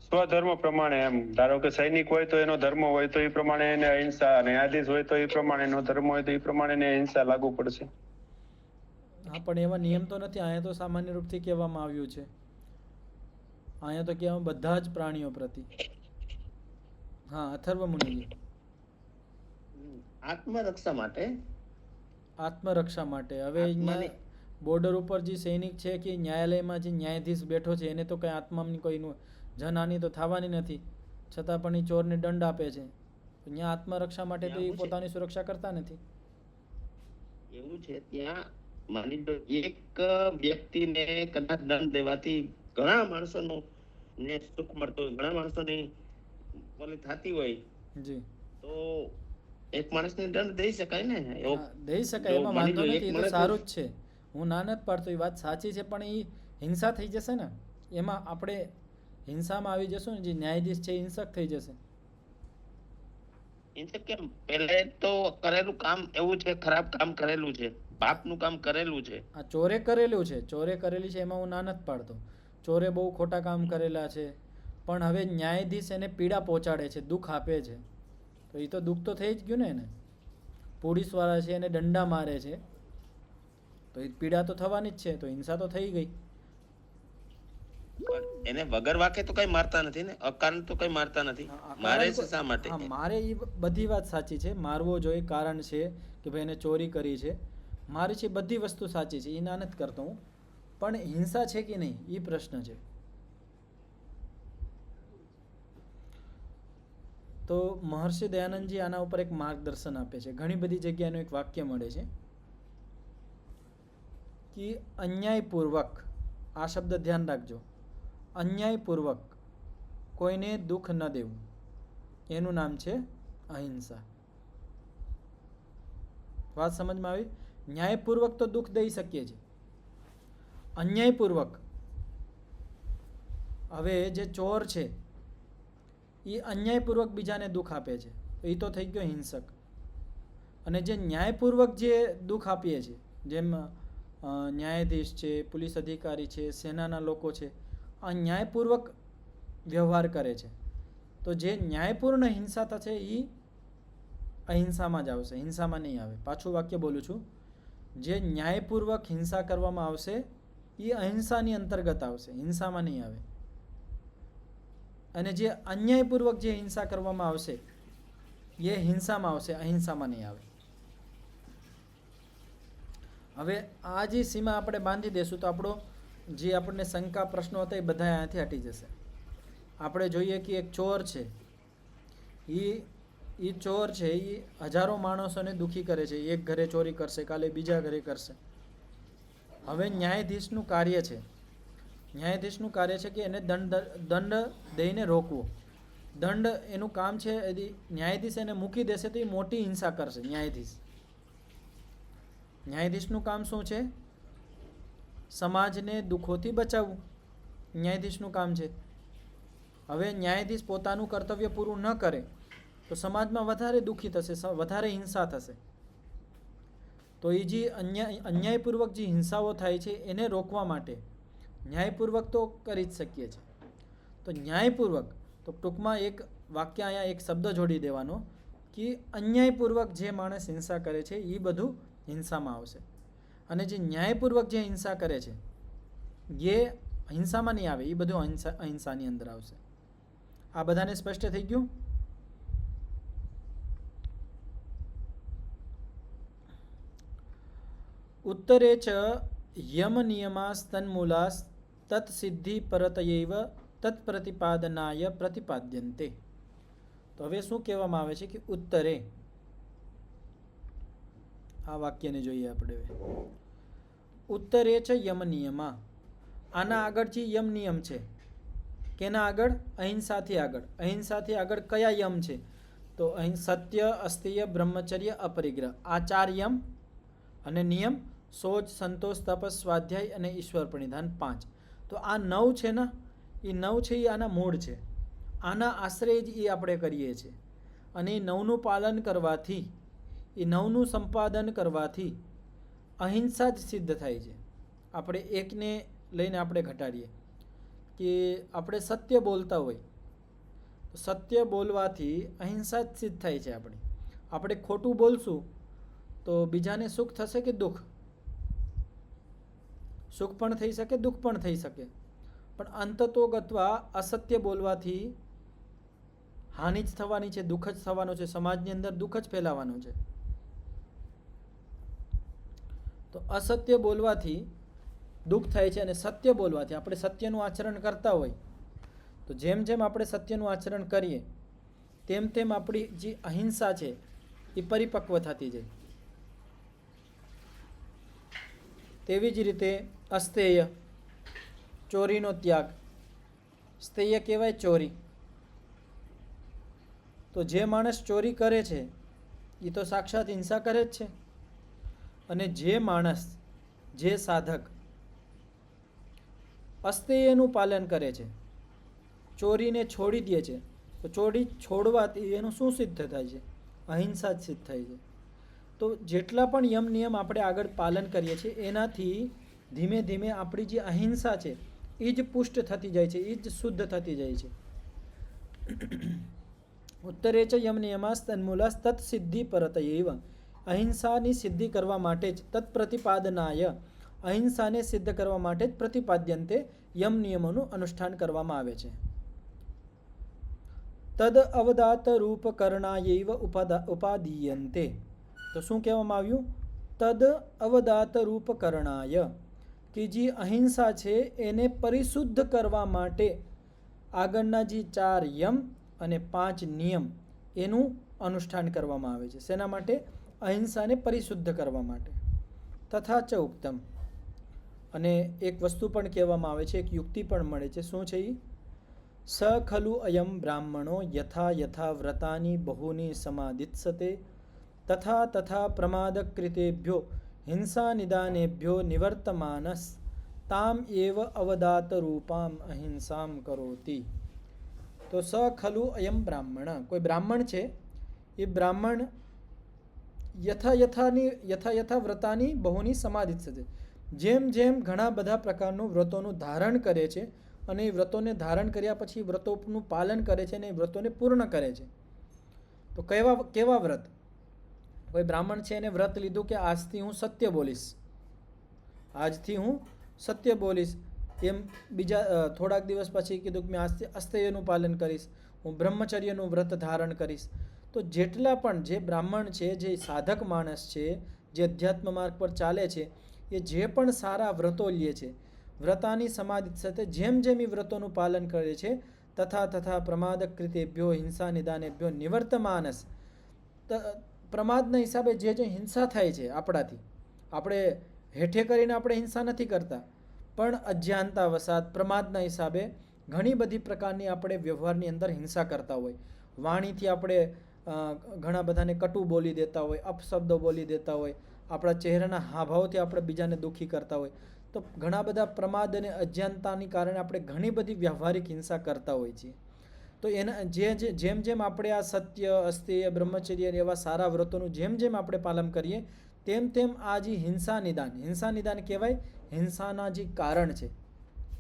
સ્વધર્મ પ્રમાણે, એમ ધારો કે સૈનિક હોય તો એનો ધર્મ હોય તો એ પ્રમાણે એને અહિંસા, ન્યાયાધીશ હોય તો એ પ્રમાણે એનો ધર્મ હોય તો એ પ્રમાણે એને અહિંસા લાગુ પડશે. હા, પણ એવા નિયમ તો નથી. અહીંયા તો સામાન્ય રૂપથી કહેવામાં આવ્યું છે. અહીંયા તો કહેવામાં બધા જ પ્રાણીઓ પ્રતિ. હા, અથર્વ મુનિજી. આત્મરક્ષા માટે. આત્મરક્ષા માટે. હવે અહીંયા બોર્ડર ઉપર જે સૈનિક છે કે ન્યાયાલયમાં જે ન્યાયાધીશ બેઠો છે એને તો કંઈ આત્માની કોઈ જનહાનિ તો થવાની નથી, છતાં પણ એ ચોરને દંડ આપે છે. અહીંયા આત્મરક્ષા માટે તો એ પોતાની સુરક્ષા કરતા નથી. એવું છે, ત્યાં માની લો એક વ્યક્તિને કદાચ દંડ દેવાથી ઘણા માણસોનો ને સુખ મળતો હોય, ઘણા માણસોની ઓલી થતી હોય, જી. તો એક માણસને દંડ દઈ શકાય ને. એવો હા, દઈ શકાય, એમાં વાંધો નથી. એ તો સારું જ છે, હું ના નથી પાડતો, એ વાત સાચી છે. પણ એ હિંસા થઈ જશે ને, એમાં આપણે હિંસામાં આવી જશું ને, જે ન્યાયાધીશ છે હિંસક થઈ જશે. કેમ પહેલા તો કરેલું કામ એવું છે, ખરાબ કામ કરેલું છે, પાપનું કામ કરેલું છે. આ ચોરે કરેલું છે, ચોરે કરેલી છે, એમાં હું ના નથી પાડતો. ચોરે બહુ ખોટા કામ કરેલા છે, પણ હવે ન્યાયાધીશ એને પીડા પહોંચાડે છે, દુઃખ આપે છે, તો એ તો દુઃખ તો થઈ જ ગયું ને એને. પોલીસવાળા છે એને દંડા મારે છે, તો એ પીડા તો થવાની જ છે, તો હિંસા તો થઈ ગઈ. પણ એને વગર વાકે તો કઈ મારતા નથી ને, અકારણ તો કઈ મારતા નથી. મારે છે શા માટે? હા, મારે એ બધી વાત સાચી છે, મારવો જોઈએ, કારણ છે કે ભાઈ એને ચોરી કરી છે, મારી છે, બધી વસ્તુ સાચી છે, એ ના નથી કરતો હું. પણ હિંસા છે કે નહીં એ પ્રશ્ન છે. તો મહર્ષિ દયાનંદજી આના ઉપર એક માર્ગદર્શન આપે છે. ઘણી બધી જગ્યાએનું એક વાક્ય મળે છે કે અન્યાયપૂર્વક, આ શબ્દ ધ્યાન રાખજો, અન્યાયપૂર્વક કોઈને દુઃખ ન દેવું, એનું નામ છે અહિંસા. વાત સમજમાં આવી? ન્યાયપૂર્વક તો દુઃખ દઈ શકીએ છીએ, અન્યાયપૂર્વક, હવે જે ચોર છે એ અન્યાયપૂર્વક બીજાને દુઃખ આપે છે, તો એ તો થઈ ગયો હિંસક. અને જે ન્યાયપૂર્વક જે દુઃખ આપીએ છીએ, જેમ ન્યાયાધીશ છે, પોલીસ અધિકારી છે, સેનાના લોકો છે, આ ન્યાયપૂર્વક વ્યવહાર કરે છે, તો જે ન્યાયપૂર્ણ હિંસા થશે એ અહિંસામાં જ આવશે, હિંસામાં નહીં આવે. પાછું વાક્ય બોલું છું, જે ન્યાયપૂર્વક હિંસા કરવામાં આવશે એ અહિંસાની અંતર્ગત આવશે, હિંસામાં નહીં આવે. અને જે અન્યાયપૂર્વક જે હિંસા કરવામાં આવશે એ હિંસામાં આવશે, અહિંસામાં નહીં આવે. હવે આ જે સીમા આપણે બાંધી દેશું તો આપણો જે આપણને શંકા પ્રશ્નો હતા એ બધા અહીંયાથી હટી જશે. આપણે જોઈએ કે એક ચોર છે, એ ચોર છે, એ હજારો માણસોને દુઃખી કરે છે, એક ઘરે ચોરી કરશે, કાલે બીજા ઘરે કરશે. હવે ન્યાયાધીશનું કાર્ય છે, ન્યાયાધીશનું કાર્ય છે કે એને દંડ દઈને રોકવો. દંડ એનું કામ છે. ન્યાયાધીશ એને મૂકી દેશે તો એ મોટી હિંસા કરશે. ન્યાયાધીશનું કામ શું છે? સમાજને દુઃખોથી બચાવવું, ન્યાયાધીશનું કામ છે. હવે ન્યાયાધીશ પોતાનું કર્તવ્ય પૂરું ન કરે તો સમાજમાં વધારે દુઃખી થશે, વધારે હિંસા થશે. તો એ જે અન્યાયપૂર્વક જે હિંસાઓ થાય છે એને રોકવા માટે ન્યાયપૂર્વક તો કરી જ શકીએ છીએ. તો ન્યાયપૂર્વક, તો ટૂંકમાં એક વાક્ય અહીંયા એક શબ્દ જોડી દેવાનો કે અન્યાયપૂર્વક જે માણસ હિંસા કરે છે એ બધું હિંસામાં આવશે. અને જે ન્યાયપૂર્વક જે હિંસા કરે છે એ હિંસામાં નહીં આવે, એ બધું અહિંસાની અંદર આવશે. આ બધાને સ્પષ્ટ થઈ ગયું? ઉત્તરે ચ યમ નિયમાસ્તન્મૂલાસ તત્સિદ્ધિ પરતયૈવ તત્પ્રતિપાદનાય પ્રતિપાદ્યન્તે. તો હવે શું કહેવામાં આવે છે કે ઉત્તરે, આ વાક્યને જોઈએ આપણે હવે. ઉત્તરે ચ યમ નિયમા, આના આગળ જે યમ નિયમ છે, કેના આગળ? અહિંસાથી આગળ. અહિંસાથી આગળ કયા યમ છે? તો અહીં સત્ય, અસ્તેય, બ્રહ્મચર્ય, અપરિગ્રહ, આ 4 યમ અને નિયમ, શૌચ, સંતોષ, તપસ, સ્વાધ્યાય અને ઈશ્વર પ્રણિધાન 5. તો આ 9 છે ને, એ 9 છે એ આના મૂળ છે. આના આશ્રય જ એ આપણે કરીએ છીએ. અને એ 9નું પાલન કરવાથી, એ 9નું સંપાદન કરવાથી અહિંસા જ સિદ્ધ થાય છે. આપણે એકને લઈને આપણે ઘટાડીએ કે આપણે સત્ય બોલતા હોય, સત્ય બોલવાથી અહિંસા જ સિદ્ધ થાય છે. આપણે ખોટું બોલશું તો બીજાને સુખ થશે કે દુઃખ? સુખ પણ થઈ શકે, દુઃખ પણ થઈ શકે. પણ અંતતોગત્વા અસત્ય બોલવાથી હાનિ જ થવાની છે, દુઃખ જ થવાનું છે, સમાજની અંદર દુઃખ જ ફેલાવાનું છે. તો અસત્ય બોલવાથી દુઃખ થાય છે અને સત્ય બોલવાથી, આપણે સત્યનું આચરણ કરતા હોય તો જેમ જેમ આપણે સત્યનું આચરણ કરીએ તેમ તેમ આપણી જે અહિંસા છે એ પરિપક્વ થતી જાય. તેવી જ રીતે અસ્તેય, ચોરીનો ત્યાગ. સ્તેય કહેવાય ચોરી. તો જે માણસ ચોરી કરે છે એ તો સાક્ષાત હિંસા કરે જ છે. અને જે માણસ, જે સાધક અસ્તેયનું પાલન કરે છે, ચોરીને છોડી દે છે, તો ચોરી છોડવાથી એનું શું સિદ્ધ થાય છે? અહિંસા જ સિદ્ધ થાય છે. તો જેટલા પણ યમ નિયમ આપણે આગળ પાલન કરીએ છીએ એનાથી ધીમે ધીમે આપણી જે અહિંસા છે એ જ પુષ્ટ થતી જાય છે, એ જ શુદ્ધ થતી જાય છે. ઉત્તરે ચ યમ નિયમાસ્તન્મૂલાસ તત્સિદ્ધિ પરતયૈવ. અહિંસાની સિદ્ધિ કરવા માટે જ, તત્પ્રતિપાદનાય, અહિંસાને સિદ્ધ કરવા માટે જ પ્રતિપાદ્યંતે યમ નિયમોનું અનુષ્ઠાન કરવામાં આવે છે. તદ અવદાત રૂપ કરણાયૈવ ઉપાદીયન્તે. તો શું કહેવામાં આવ્યું? તદ અવદાત રૂપ કરણાય, કે જે અહિંસા છે એને પરિશુદ્ધ કરવા માટે આગળના જે 4 યમ અને 5 નિયમ એનું અનુષ્ઠાન કરવામાં આવે છે. શેના માટે? અહિંસાને પરિશુદ્ધ કરવા માટે. તથા ચ ઉક્તમ. અને એક વસ્તુ પણ કહેવામાં આવે છે, એક યુક્તિ પણ મળે છે. શું છે એ? સ ખલુ અયમ બ્રાહ્મણો યથા યથા વ્રતાની બહુની સમાદિત્સતે તથા તથા પ્રમાદકૃતેભ્યો હિંસા નિદાનેભ્યો નિવર્તમાનસ તામ એવ અવદાત રૂપામ અહિંસામ કરોતિ. તો સ ખલુ અયમ બ્રાહ્મણ, કોઈ બ્રાહ્મણ છે, એ બ્રાહ્મણ યથા યથા વ્રતાની બહુની સમાદિત્સતે, જેમ જેમ ઘણા બધા પ્રકારનું વ્રતોનું ધારણ કરે છે અને એ વ્રતોને ધારણ કર્યા પછી વ્રતોનું પાલન કરે છે અને એ વ્રતોને પૂર્ણ કરે છે. તો કેવા વ્રત? કોઈ બ્રાહ્મણ છે એને વ્રત લીધું કે આજથી હું સત્ય બોલીશ, આજથી હું સત્ય બોલીશ. એમ બીજા થોડાક દિવસ પછી કીધું કે મેં આજથી અસ્તેયનું પાલન કરીશ, હું બ્રહ્મચર્યનું વ્રત ધારણ કરીશ. તો જેટલા પણ જે બ્રાહ્મણ છે, જે સાધક માણસ છે, જે અધ્યાત્મ માર્ગ પર ચાલે છે, એ જે પણ સારા વ્રતો લે છે, વ્રતાની સમાધિ સાથે જેમ જેમ એ વ્રતોનું પાલન કરે છે, તથા તથા પ્રમાદકૃતેભ્યો હિંસા નિદાનેભ્યો નિવર્તમાનસ. પ્રમાદના હિસાબે જે હિંસા થાય છે આપણાથી, આપણે હેઠે કરીને આપણે હિંસા નથી કરતા, પણ અજ્ઞાનતા વસાત પ્રમાદના હિસાબે ઘણી બધી પ્રકારની આપણે વ્યવહારની અંદર હિંસા કરતા હોય. વાણીથી આપણે ઘણા બધાને કટુ બોલી દેતા હોય, અપશબ્દો બોલી દેતા હોય, આપણા ચહેરાના હાવભાવથી આપણે બીજાને દુઃખી કરતા હોય. તો ઘણા બધા પ્રમાદ અને અજ્ઞાનતાની કારણે આપણે ઘણી બધી વ્યવહારિક હિંસા કરતા હોય છીએ. તો એના જેમ જેમ આપણે આ સત્ય, અસ્તેય, બ્રહ્મચર્ય એવા સારા વ્રતોનું જેમ જેમ આપણે પાલન કરીએ તેમ તેમ આ જે હિંસા નિદાન કહેવાય. હિંસાના જે કારણ છે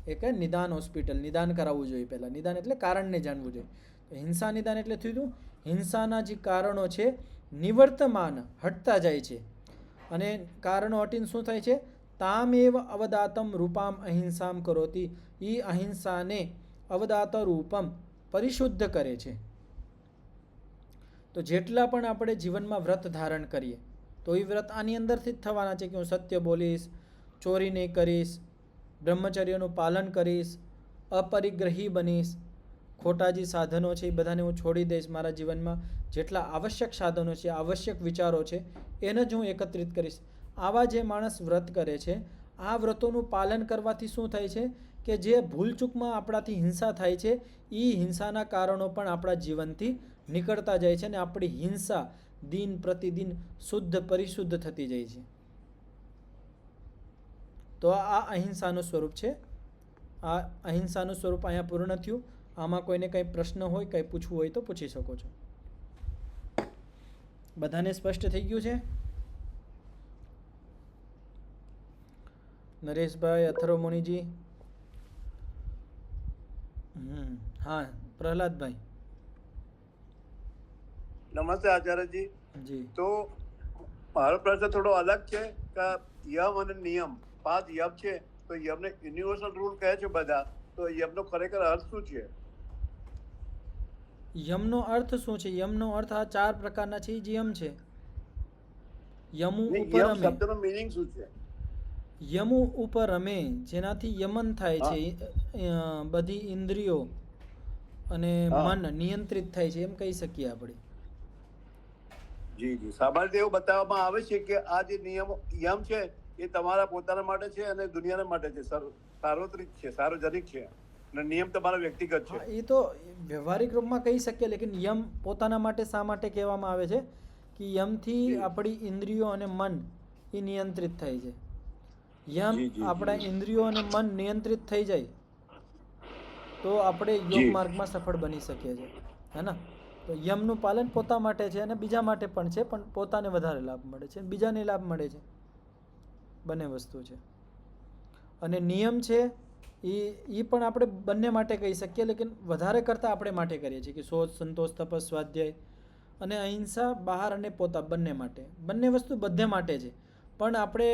એ કે નિદાન હોસ્પિટલ, નિદાન કરાવવું જોઈએ પહેલાં. નિદાન એટલે કારણને જાણવું જોઈએ. તો હિંસા નિદાન એટલે થયું હિંસાના જે કારણો છે નિવર્તમાન, હટતા જાય છે. અને કારણો હટીને શું થાય છે? તામેવ અવદાતમ રૂપામ અહિંસામ કરોતિ. એ અહિંસાને અવદાત રૂપમ, પરિશુદ્ધ કરે છે. તો જેટલા પણ આપણે જીવનમાં વ્રત ધારણ કરીએ, તો એ વ્રત આની અંદરથી જ થવાના છે કે હું સત્ય બોલીશ, ચોરી નહીં કરીશ, બ્રહ્મચર્યનું પાલન કરીશ, અપરિગ્રહી બનીશ, ખોટા જે સાધનો છે એ બધાને હું છોડી દઈશ, મારા જીવનમાં જેટલા આવશ્યક સાધનો છે, આવશ્યક વિચારો છે એને જ હું એકત્રિત કરીશ. આવા જે માણસ વ્રત કરે છે, આ વ્રતોનું પાલન કરવાથી શું થાય છે કે જે ભૂલચૂકમાં આપણાથી હિંસા થાય છે એ હિંસાના કારણો પણ આપણા જીવનથી નીકળતા જાય છે અને આપણી હિંસા દિન પ્રતિદિન શુદ્ધ પરિશુદ્ધ થતી જાય છે. તો આ અહિંસાનું સ્વરૂપ છે. આ અહિંસાનું સ્વરૂપ અહીંયા પૂર્ણ થયું. આમાં કોઈને કંઈ પ્રશ્ન હોય, કંઈ પૂછવું હોય તો પૂછી શકો છો. બધાને સ્પષ્ટ થઈ ગયું છે? નરેશભાઈ, અથર્વ મુનિજી, હા પ્રહલાદભાઈ. નમસ્તે આચાર્યજી. જી. તો મારો પ્રશ્ન થોડો અલગ છે કે યમ અને નિયમ 5 યમ છે, તો યમને યુનિવર્સલ રૂલ કહે છે બધા, તો યમનો ખરેખર અર્થ શું છે? યમનો અર્થ શું છે? યમનો અર્થ આ 4 પ્રકારના છે. એ જ યમ છે. યમુ ઉપર યમ રમે. શબ્દનો મીનિંગ શું છે? યમુ ઉપર રમે, જેનાથી યમન થાય છે, બધી ઇન્દ્રિયો અને મન નિયંત્રિત થાય છે, એમ કહી શકીએ આપણે. જી જી. સામાન્ય રીતે એવું બતાવવામાં આવે છે કે આ જે યમ છે એ તમારા પોતાના માટે છે અને દુનિયાના માટે છે, સાર્વત્રિક છે, સાર્વજનિક છે, અને નિયમ તમારા વ્યક્તિગત છે. એ તો વ્યવહારિક રૂપમાં કહી શકીએ, લેકિન યમ પોતાના માટે શા માટે કહેવામાં આવે છે કે યમથી આપણી ઇન્દ્રિયો અને મન એ નિયંત્રિત થાય છે. યમ આપણા ઇન્દ્રિયો અને મન નિયંત્રિત થઈ જાય તો આપણે યોગ માર્ગમાં સફળ બની શકીએ છીએ, હે ને? તો યમનું પાલન પોતા માટે છે અને બીજા માટે પણ છે, પણ પોતાને વધારે લાભ મળે છે, બીજાને લાભ મળે છે. બંને વસ્તુ છે. અને નિયમ છે એ પણ આપણે બંને માટે કહી શકીએ, લેકિન વધારે કરતાં આપણે માટે કરીએ છીએ કે શોચ, સંતોષ, તપસ, સ્વાધ્યાય અને અહિંસા બહાર અને પોતા બંને માટે. બંને વસ્તુ બધે માટે છે, પણ આપણે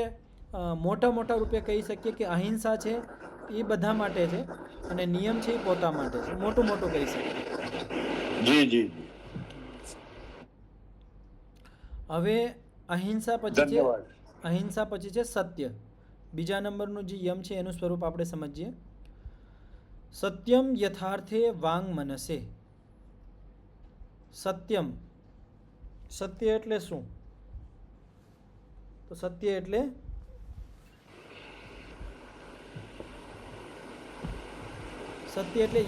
મોટા મોટા રૂપે કહી શકીએ કે અહિંસા છે એ બધા માટે છે અને નિયમ છે એ પોતા માટે છે. મોટું મોટું કહી શકીએ. જી જી. હવે અહિંસા પછી છે સત્ય. બીજા નંબરનું જે યમ છે એનું સ્વરૂપ આપણે સમજીએ. સત્યમ યથાર્થે વાંગ મનસે. સત્યમ, સત્ય એટલે શું? તો સત્ય એટલે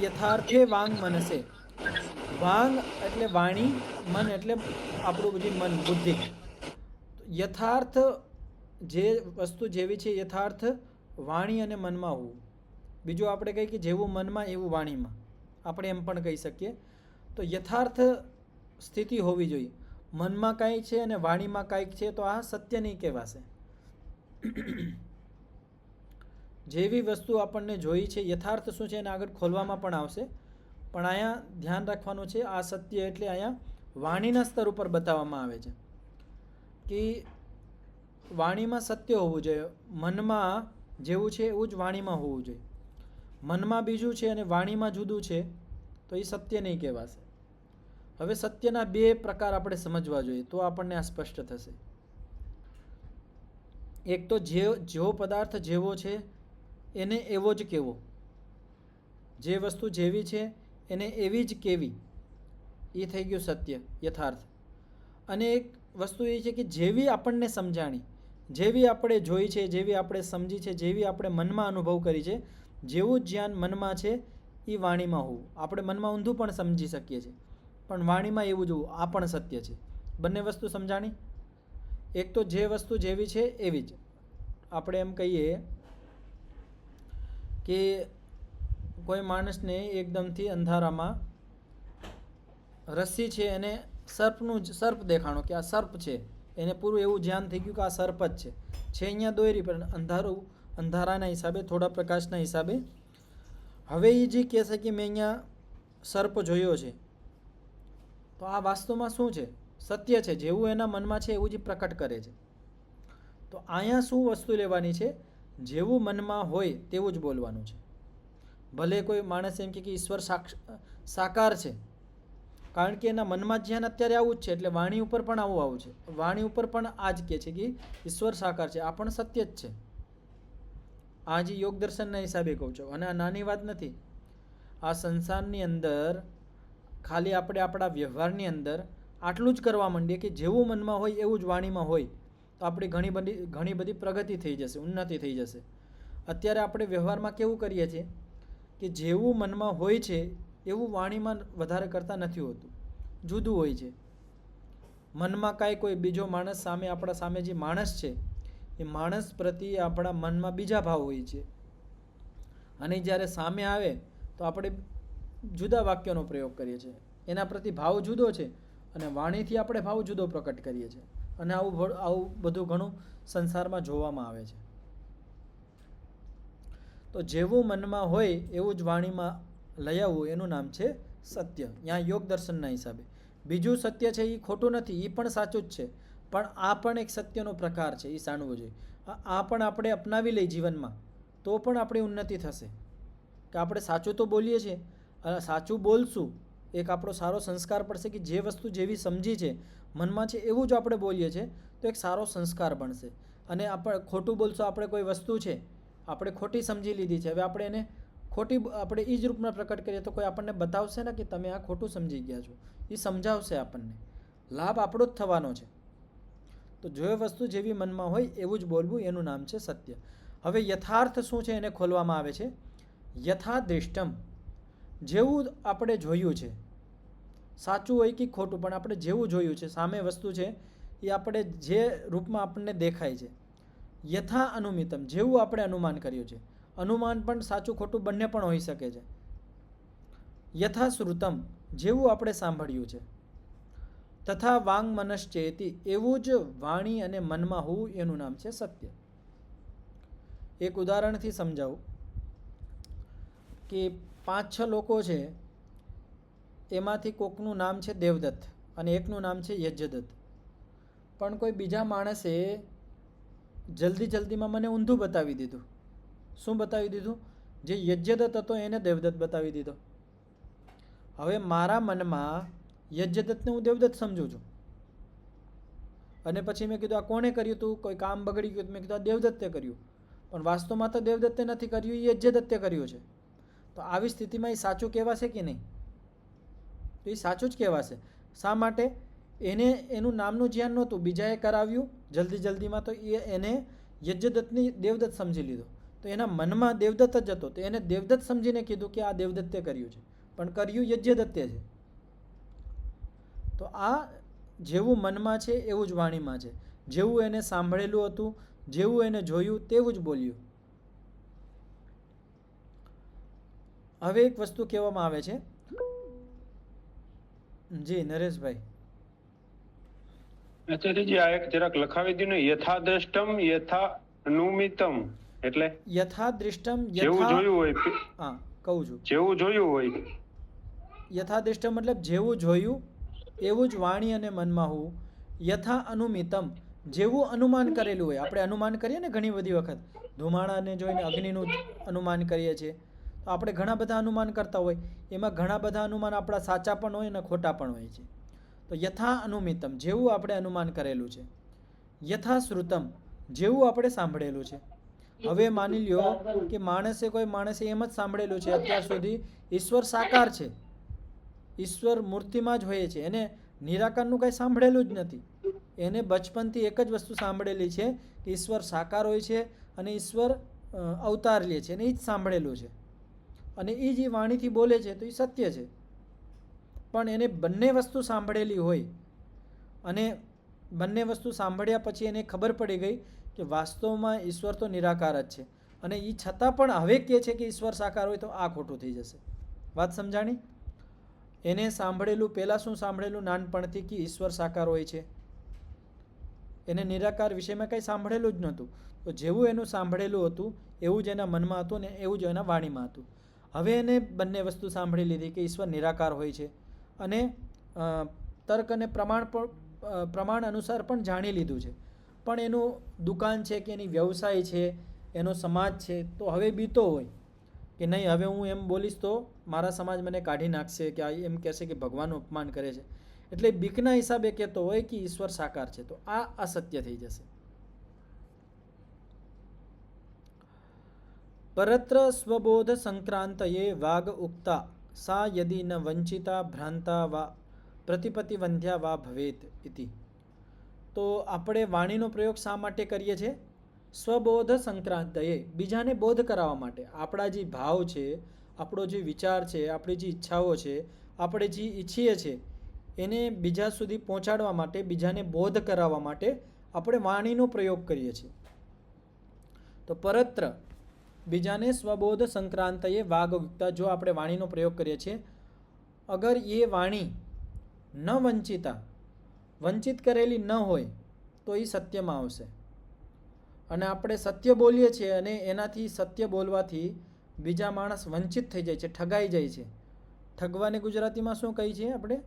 યથાર્થે વાંગ મનસે. વાંગ એટલે વાણી, મન એટલે આપણું જે મન, બુદ્ધિ. યથાર્થ જે વસ્તુ જેવી છે, યથાર્થ વાણી અને મનમાં હોવું. બીજું આપણે કહીએ કે જેવું મનમાં એવું વાણીમાં, આપણે એમ પણ કહી શકીએ. તો યથાર્થ સ્થિતિ હોવી જોઈએ. મનમાં કાંઈ છે અને વાણીમાં કાંઈક છે તો આ સત્ય નહીં કહેવાશે. જેવી વસ્તુ આપણને જોઈ છે, યથાર્થ શું છે એને આગળ ખોલવામાં પણ આવશે, પણ અહીંયા ધ્યાન રાખવાનું છે આ સત્ય એટલે અહીંયા વાણીના સ્તર ઉપર બતાવવામાં આવે છે કે વાણીમાં સત્ય હોવું જોઈએ. મનમાં જેવું છે એવું જ વાણીમાં હોવું જોઈએ. મનમાં બીજું છે અને વાણીમાં જુદું છે તો એ સત્ય નહીં કહેવાશે. હવે સત્યના 2 પ્રકાર આપણે સમજવા જોઈએ તો આપણને આ સ્પષ્ટ થશે. એક તો જેવો પદાર્થ જેવો છે એને એવો જ કહેવો, જે વસ્તુ જેવી છે એને એવી જ કહેવી, એ થઈ ગયું સત્ય, યથાર્થ. અને એક વસ્તુ એ છે કે જેવી આપણને સમજાણી, જેવી આપણે જોઈ છે, જેવી આપણે સમજી છે, જેવી આપણે મનમાં અનુભવ કરી છે, જેવું જ્ઞાન મનમાં છે એ વાણીમાં હોવું. આપણે મનમાં ઊંધું પણ સમજી શકીએ છીએ, પણ વાણીમાં એવું જ હોવું, આ પણ સત્ય છે. બંને વસ્તુ સમજાણી. એક તો જે વસ્તુ જેવી છે એવી જ. આપણે એમ કહીએ કે કોઈ માણસને એકદમથી અંધારામાં રસ્સી છે એને સર્પ દેખાણો કે આ સર્પ છે, એને પૂરું એવું ધ્યાન થઈ ગયું કે આ સર્પ જ છે અહીંયા દોરી, પણ અંધારાના હિસાબે, થોડા પ્રકાશના હિસાબે હવે એ જે કહેશે કે મેં અહીંયા સર્પ જોયો છે, તો આ વાસ્તવમાં શું છે? સત્ય છે. જેવું એના મનમાં છે એવું જ પ્રકટ કરે છે. તો અહીંયા શું વસ્તુ લેવાની છે? જેવું મનમાં હોય તેવું જ બોલવાનું છે. ભલે કોઈ માણસ એમ કે ઈશ્વર સાકાર છે, કારણ કે એના મનમાં ધ્યાન અત્યારે આવું જ છે, એટલે વાણી ઉપર પણ આવું છે. વાણી ઉપર પણ આ જ કહે છે કે ઈશ્વર સાકાર છે. આ પણ સત્ય જ છે. આ જે યોગ દર્શનના હિસાબે કહું છું. અને આ નાની વાત નથી. આ સંસારની અંદર ખાલી આપણે આપણા વ્યવહારની અંદર આટલું જ કરવા માંડીએ કે જેવું મનમાં હોય એવું જ વાણીમાં હોય, તો આપણી ઘણી બધી પ્રગતિ થઈ જશે, ઉન્નતિ થઈ જશે. અત્યારે આપણે વ્યવહારમાં કેવું કરીએ છીએ કે જેવું મનમાં હોય છે એવું વાણીમાં વધારે કરતા નથી હોતું, જુદું હોય છે. મનમાં કાંઈ કોઈ બીજો માણસ સામે, આપણા સામે જે માણસ છે એ માણસ પ્રત્યે આપણા મનમાં બીજા ભાવ હોય છે, અને જ્યારે સામે આવે તો આપણે જુદા વાક્યનો પ્રયોગ કરીએ છીએ. એના પ્રતિ ભાવ જુદો છે અને વાણીથી આપણે ભાવ જુદો પ્રકટ કરીએ છીએ. અને આવું બધું ઘણું સંસારમાં જોવામાં આવે છે. તો જેવું મનમાં હોય એવું જ વાણીમાં લઈ આવવું, એનું નામ છે સત્ય. ત્યાં યોગ દર્શનના હિસાબે. બીજું સત્ય છે એ ખોટું નથી, એ પણ સાચું જ છે, પણ આ પણ એક સત્યનો પ્રકાર છે, એ જાણવું જોઈએ. આ પણ આપણે અપનાવી લઈ જીવનમાં તો પણ આપણી ઉન્નતિ થશે. કે આપણે સાચું તો બોલીએ છીએ, સાચું બોલશું, એક આપણો સારો સંસ્કાર પડશે કે જે વસ્તુ જેવી સમજી છે મનમાં છે એવું જ આપણે બોલીએ છીએ તો એક સારો સંસ્કાર બનશે. અને આપણે ખોટું બોલશું, આપણે કોઈ વસ્તુ છે આપણે ખોટી સમજી લીધી છે, હવે આપણે એને ખોટી આપણે એ જ રૂપમાં પ્રકટ કરીએ તો કોઈ આપણને બતાવશે ને કે તમે આ ખોટું સમજી ગયા છો, એ સમજાવશે આપણને, લાભ આપણો જ થવાનો છે. તો જો વસ્તુ જેવી મનમાં હોય એવું જ બોલવું, એનું નામ છે સત્ય. હવે યથાર્થ શું છે એને ખોલવામાં આવે છે. યથાદૃષ્ટમ, જેવું આપણે જોયું છે, સાચું હોય કે ખોટું, પણ આપણે જેવું જોયું છે, સામે વસ્તુ છે એ આપણે જે રૂપમાં આપણને દેખાય છે. યથા અનુમિતમ, જેવું આપણે અનુમાન કર્યું છે. અનુમાન પણ સાચું ખોટું બંને પણ હોઈ શકે છે. યથા શ્રુતમ, જેવું આપણે સાંભળ્યું છે. તથા વાંગ મનશ્ચેતી, એવું જ વાણી અને મનમાં હોવું, એનું નામ છે સત્ય. એક ઉદાહરણથી સમજાવું કે 5-6 લોકો છે, એમાંથી કોકનું નામ છે દેવદત્ત અને એકનું નામ છે યજ્ઞદત્ત. પણ કોઈ બીજા માણસે જલ્દીમાં મને ઊંધું બતાવી દીધું. શું બતાવી દીધું? જે યજ્ઞદત્ત હતો એને દેવદત્ત બતાવી દીધો. હવે મારા મનમાં યજ્ઞદત્તને હું દેવદત્ત સમજું છું, અને પછી મેં કીધું આ કોણે કર્યું હતું, કોઈ કામ બગડી ગયું, મેં કીધું આ દેવદત્તે કર્યું, પણ વાસ્તવમાં તો દેવદત્તે નથી કર્યું, એ યજ્ઞદત્તે કર્યું છે. તો આવી સ્થિતિમાં એ સાચું કહેવાશે કે નહીં? તો એ સાચું જ કહેવાશે. શા માટે? એને એનું નામનું ધ્યાન નહોતું, બીજાએ કરાવ્યું જલ્દીમાં, તો એને યજ્ઞદત્તની દેવદત્ત સમજી લીધો. તો એના મનમાં દેવદત્ત જ હતો, તો એને દેવદત્ત સમજીને કીધું કે આ દેવદત્તે કર્યું છે, પણ કર્યું યજ્ઞદત્તે છે. તો આ જેવું મનમાં છે એવું જ વાણીમાં છે. જેવું એને સાંભળેલું હતું, જેવું એને જોયું તેવું જ બોલ્યું. હવે એક વસ્તુ કહેવામાં આવે છે. જી નરેશભાઈ. આચાર્યજી આ એક જરાક લખાવી દીધું ને, યથાદ્રષ્ટમ યથા અનુમિતમ, એટલે યથાદૃષ્ટમ, જેવું જોયું હોય, હા કહું છું, જેવું જોયું હોય. યથાદૃષ્ટમ મતલબ જેવું જોયું એવું જ વાણી અને મનમાં હોવું. યથા અનુમિતમ, જેવું અનુમાન કરેલું હોય. આપણે અનુમાન કરીએ ને ઘણી બધી વખત, ધુમાડાને જોઈને અગ્નિનું અનુમાન કરીએ છીએ, તો આપણે ઘણા બધા અનુમાન કરતા હોય, એમાં ઘણા બધા અનુમાન આપણા સાચા પણ હોય અને ખોટા પણ હોય છે. તો યથા અનુમિતમ, જેવું આપણે અનુમાન કરેલું છે. યથા શ્રુતમ, જેવું આપણે સાંભળેલું છે. હવે માની લ્યો કે કોઈ માણસે એમ જ સાંભળેલું છે અત્યાર સુધી ઈશ્વર સાકાર છે, ઈશ્વર મૂર્તિમાં જ હોય છે, એને નિરાકારનું કંઈ સાંભળેલું જ નથી. એને બચપનથી એક જ વસ્તુ સાંભળેલી છે કે ઈશ્વર સાકાર હોય છે અને ઈશ્વર અવતાર લે છે, અને એ જ સાંભળેલું છે, અને એ જે વાણીથી બોલે છે તો એ સત્ય છે. પણ એને બંને વસ્તુ સાંભળેલી હોય, અને બંને વસ્તુ સાંભળ્યા પછી એને ખબર પડી ગઈ કે વાસ્તવમાં ઈશ્વર તો નિરાકાર જ છે, અને એ છતાં પણ હવે કહે છે કે ઈશ્વર સાકાર હોય, તો આ ખોટું થઈ જશે. વાત સમજાણી? એને સાંભળેલું, પહેલાં શું સાંભળેલું નાનપણથી કે ઈશ્વર સાકાર હોય છે, એને નિરાકાર વિષયમાં કંઈ સાંભળેલું જ નહોતું. તો જેવું એનું સાંભળેલું હતું એવું જ એના મનમાં હતું ને એવું જ એના વાણીમાં હતું. હવે એને બંને વસ્તુ સાંભળી લીધી કે ઈશ્વર નિરાકાર હોય છે, અને તર્ક અને પ્રમાણ અનુસાર પણ જાણી લીધું છે. પણ એનું દુકાન છે કે એની વ્યવસાય છે, એનો સમાજ છે, તો હવે બીતો હોય કે નહીં હવે હું એમ બોલીશ તો મારા સમાજ મને કાઢી નાખશે, કે આ એમ કહેશે કે ભગવાનનું અપમાન કરે છે, એટલે બીકના હિસાબે કહેતો હોય કે ઈશ્વર સાકાર છે, તો આ અસત્ય થઈ જશે. પરત્ર સ્વબોધ સંક્રાંતયે વાગ ઉક્તા સા યદિ ન વંચિતા ભ્રાંતા વા પ્રતિપતિવંધ્યા વા ભવેત ઇતિ. તો આપણે વાણીનો પ્રયોગ શા માટે કરીએ છીએ? સ્વબોધ સંક્રાંતયે, બીજાને બોધ કરાવવા માટે. આપણા જે ભાવ છે, આપણો જે વિચાર છે, આપણી જે ઈચ્છાઓ છે, આપણે જે ઈચ્છીએ છીએ એને બીજા સુધી પહોંચાડવા માટે, બીજાને બોધ કરાવવા માટે આપણે વાણીનો પ્રયોગ કરીએ છીએ. તો પરત્ર બીજાને સ્વબોધ સંક્રાંતયે વાગ ઉક્તા, જો આપણે વાણીનો પ્રયોગ કરીએ છીએ, અગર એ વાણી ન વંચિતા, વંચિત કરેલી ન હોય તો એ સત્યમાં આવશે. અને આપણે સત્ય બોલીએ છીએ અને એનાથી સત્ય બોલવાથી બીજા માણસ વંચિત થઈ જાય છે, ઠગાઈ જાય છે. ઠગવાને ગુજરાતીમાં શું કહીએ છીએ આપણે?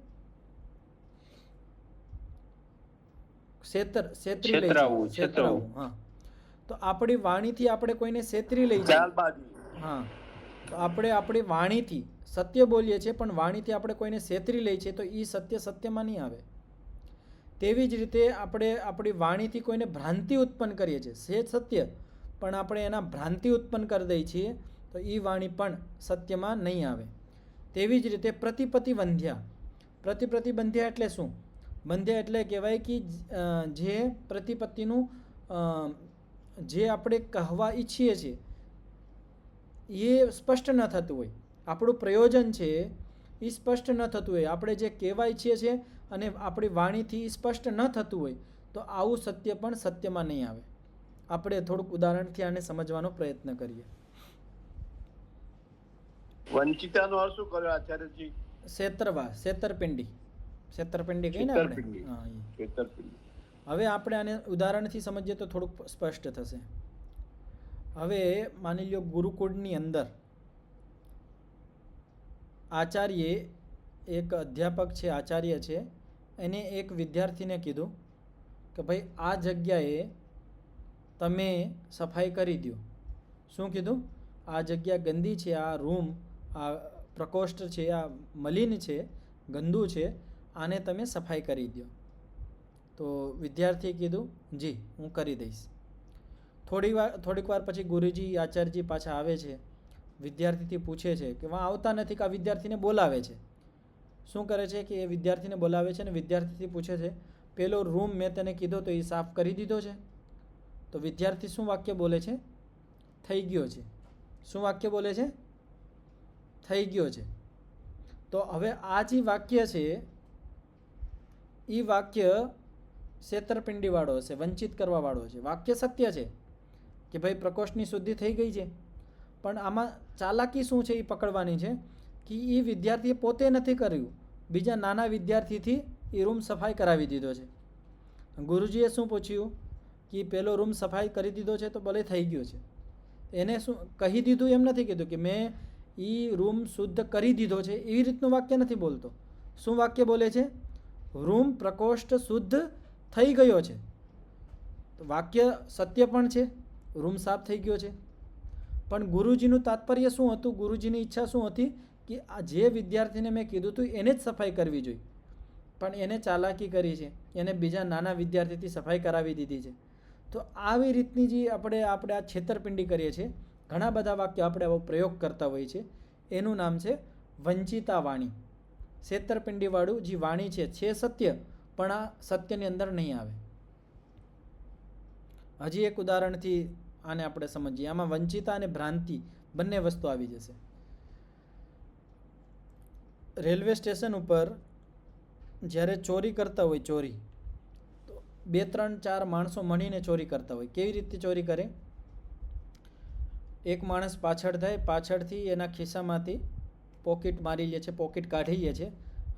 છેતરી લઈ છેતરાવું, છે, છેતરાવું. હા, તો આપણી વાણીથી આપણે કોઈને છેતરી લઈ જાય. ચાલબાજી. હા, તો આપણે આપણી વાણીથી સત્ય બોલીએ છીએ પણ વાણીથી આપણે કોઈને છેતરી લઈએ છીએ, તો એ સત્ય સત્યમાં નહીં આવે. તેવી જ રીતે આપણે આપણી વાણીથી કોઈને ભ્રાંતિ ઉત્પન્ન કરીએ છીએ, છે સત્ય પણ આપણે એના ભ્રાંતિ ઉત્પન્ન કરી દઈએ છીએ, તો એ વાણી પણ સત્યમાં નહીં આવે. તેવી જ રીતે પ્રતિપતિવંધ્યા. પ્રતિપતિબંધ્યા એટલે શું? બંધ્યા એટલે કહેવાય કે જે પ્રતિપત્તિનું જે આપણે કહેવા ઈચ્છીએ છીએ એ સ્પષ્ટ ન થતું હોય, આપણું પ્રયોજન છે એ સ્પષ્ટ ન થતું હોય, આપણે જે કહેવા ઈચ્છીએ છીએ અને આપણી વાણીથી સ્પષ્ટ ન થતું હોય, તો આવું સત્ય પણ સત્યમાં નહીં આવે. આપણે થોડુંક ઉદાહરણથી આને સમજવાનો પ્રયત્ન કરીએ. વંચિતાનો અર્થ શું કર્યો આચાર્યજી? છેતરવા, છેતરપિંડી. છેતરપિંડી કહીને આપણે. છેતરપિંડી. હા, એ. છેતરપિંડી. હવે આપણે આને ઉદાહરણથી સમજીએ તો થોડુંક સ્પષ્ટ થશે. હવે માની લો ગુરુકુળની અંદર આચાર્યે, એક અધ્યાપક છે, આચાર્ય છે, એને એક વિદ્યાર્થીને કીધું કે ભાઈ આ જગ્યાએ તમે સફાઈ કરી દો. શું કીધું? આ જગ્યા ગંદી છે, આ રૂમ, આ પ્રકોષ્ઠ છે, આ મલિન છે, ગંદુ છે, આને તમે સફાઈ કરી દો. તો વિદ્યાર્થીએ કીધું જી હું કરી દઈશ. થોડીક વાર પછી ગુરુજી, આચાર્યજી પાછા આવે છે, વિદ્યાર્થીથી પૂછે છે કે વાં આવતા નથી, કે આ વિદ્યાર્થીને બોલાવે છે. શું કરે છે કે એ વિદ્યાર્થીને બોલાવે છે અને વિદ્યાર્થીથી પૂછે છે પેલો રૂમ મેં તને કીધો તો એ સાફ કરી દીધો છે? તો વિદ્યાર્થી શું વાક્ય બોલે છે? થઈ ગયો છે. શું વાક્ય બોલે છે? થઈ ગયો છે. તો હવે આ જે વાક્ય છે એ વાક્ય છેતરપિંડીવાળો હશે, વંચિત કરવાવાળો છે. વાક્ય સત્ય છે કે ભાઈ પ્રકોષ્ઠની શુદ્ધિ થઈ ગઈ છે, પણ આમાં ચાલાકી શું છે એ પકડવાની છે કે એ વિદ્યાર્થીએ પોતે નથી કર્યું, બીજા નાના વિદ્યાર્થીથી એ રૂમ સફાઈ કરાવી દીધો છે. ગુરુજીએ શું પૂછ્યું કે પેલો રૂમ સફાઈ કરી દીધો છે તો ભલે થઈ ગયો છે. એને શું કહી દીધું એમ નથી કીધું કે મેં એ રૂમ શુદ્ધ કરી દીધો છે, એવી રીતનું વાક્ય નથી બોલતો. શું વાક્ય બોલે છે? રૂમ, પ્રકોષ્ઠ શુદ્ધ થઈ ગયો છે. તો વાક્ય સત્ય પણ છે, રૂમ સાફ થઈ ગયો છે, પણ ગુરુજીનું તાત્પર્ય શું હતું? ગુરુજીની ઈચ્છા શું હતી કે આ જે વિદ્યાર્થીને મેં કીધું હતું એને જ સફાઈ કરવી જોઈએ, પણ એને ચાલાકી કરી છે, એને બીજા નાના વિદ્યાર્થીથી સફાઈ કરાવી દીધી છે. તો આવી રીતની જે આપણે આ છેતરપિંડી કરીએ છીએ, ઘણા બધા વાક્ય આપણે આવો પ્રયોગ કરતા હોઈએ છીએ, એનું નામ છે વંચિતા વાણી. છેતરપિંડીવાળું જે વાણી છે સત્ય, પણ આ સત્યની અંદર નહીં આવે. હજી એક ઉદાહરણથી આને આપણે સમજીએ. આમાં વંચિતા અને ભ્રાંતિ બંને વસ્તુ આવી જશે. રેલવે સ્ટેશન ઉપર જ્યારે ચોરી કરતા હોય, ચોરી તો 2, 3, 4 માણસો મળીને ચોરી કરતા હોય. કેવી રીતે ચોરી કરે? એક માણસ પાછળ થાય, પાછળથી એના ખિસ્સામાંથી પોકેટ મારી લે છે, પોકેટ કાઢી લે છે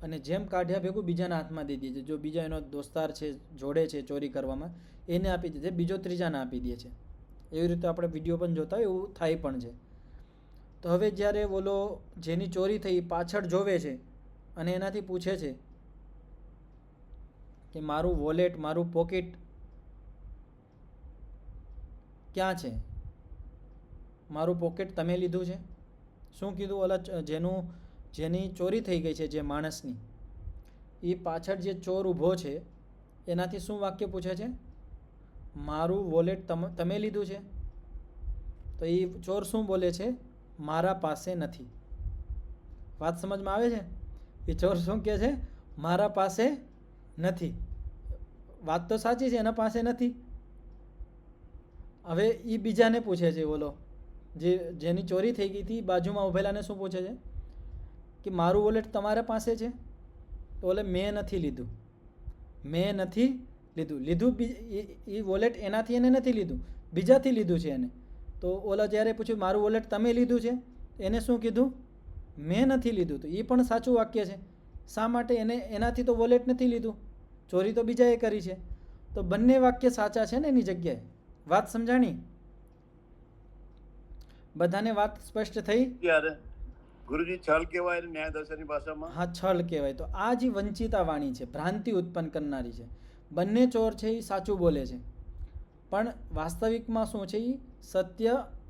અને જેમ કાઢ્યા ભેગું બીજાના હાથમાં દઈ દે છે. જો બીજા એનો દોસ્તાર છે, જોડે છે ચોરી કરવામાં, એને આપી દે છે, બીજો ત્રીજાને આપી દે છે. એવી રીતે આપણે વિડીયો પણ જોતા હોય, એવું થાય પણ છે. તો હવે જ્યારે બોલો જેની ચોરી થઈ પાછળ જોવે છે અને એનાથી પૂછે છે કે મારું વોલેટ, મારું પોકેટ ક્યાં છે? મારું પોકેટ તમે લીધું છે? શું કીધું? ઓલા જેની ચોરી થઈ ગઈ છે જે માણસની, એ પાછળ જે ચોર ઊભો છે એનાથી શું વાક્ય પૂછે છે? મારું વોલેટ તમે લીધું છે? તો એ ચોર શું બોલે છે? મારા પાસે નથી. વાત સમજમાં આવે છે? એ ચોર શું કહે છે? મારા પાસે નથી. વાત તો સાચી છે, એના પાસે નથી. હવે એ બીજાને પૂછે છે, ઓલો જેની ચોરી થઈ ગઈ હતી બાજુમાં ઊભેલાને શું પૂછે છે કે મારું વોલેટ તમારા પાસે છે? તો ઓલે મેં નથી લીધું, મેં નથી લીધું. એ વોલેટ એનાથી એને નથી લીધું, બીજાથી લીધું છે એને. તો ઓલા જ્યારે પૂછ્યું મારું વોલેટ તમે લીધું છે, એને શું કીધું? મેં નથી લીધું. તો એ પણ સાચું વાક્ય છે. શા માટે? એનાથી તો વોલેટ નથી લીધું, ચોરી તો બીજાએ કરી છે. તો બંને વાક્ય સાચા છે ને એની જગ્યાએ. વાત સમજાણી? બધાને વાત સ્પષ્ટ થઈ? ત્યારે ગુરુજી છલ કહેવાય અને ન્યાય દર્શનની ભાષામાં? હા, છલ કહેવાય. તો આ જે વંચિતા વાણી છે, ભ્રાંતિ ઉત્પન્ન કરનારી છે. બંને ચોર છે એ સાચું બોલે છે, પણ વાસ્તવિકમાં શું છે? એ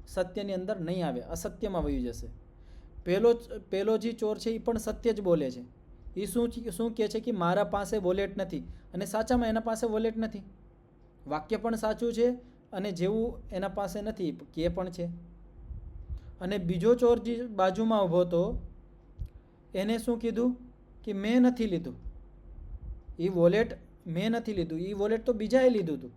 સત્યની અંદર નહીં આવે, અસત્યમાં વહી જશે. પેલો જે ચોર છે એ પણ સત્ય જ બોલે છે. એ શું કહે છે કે મારા પાસે વોલેટ નથી, અને સાચામાં એના પાસે વોલેટ નથી. વાક્ય પણ સાચું છે અને જેવું એના પાસે નથી કે પણ છે. અને બીજો ચોર જે બાજુમાં ઊભો હતો એને શું કીધું કે મેં નથી લીધું એ વોલેટ, મેં નથી લીધું. એ વોલેટ તો બીજાએ લીધું હતું,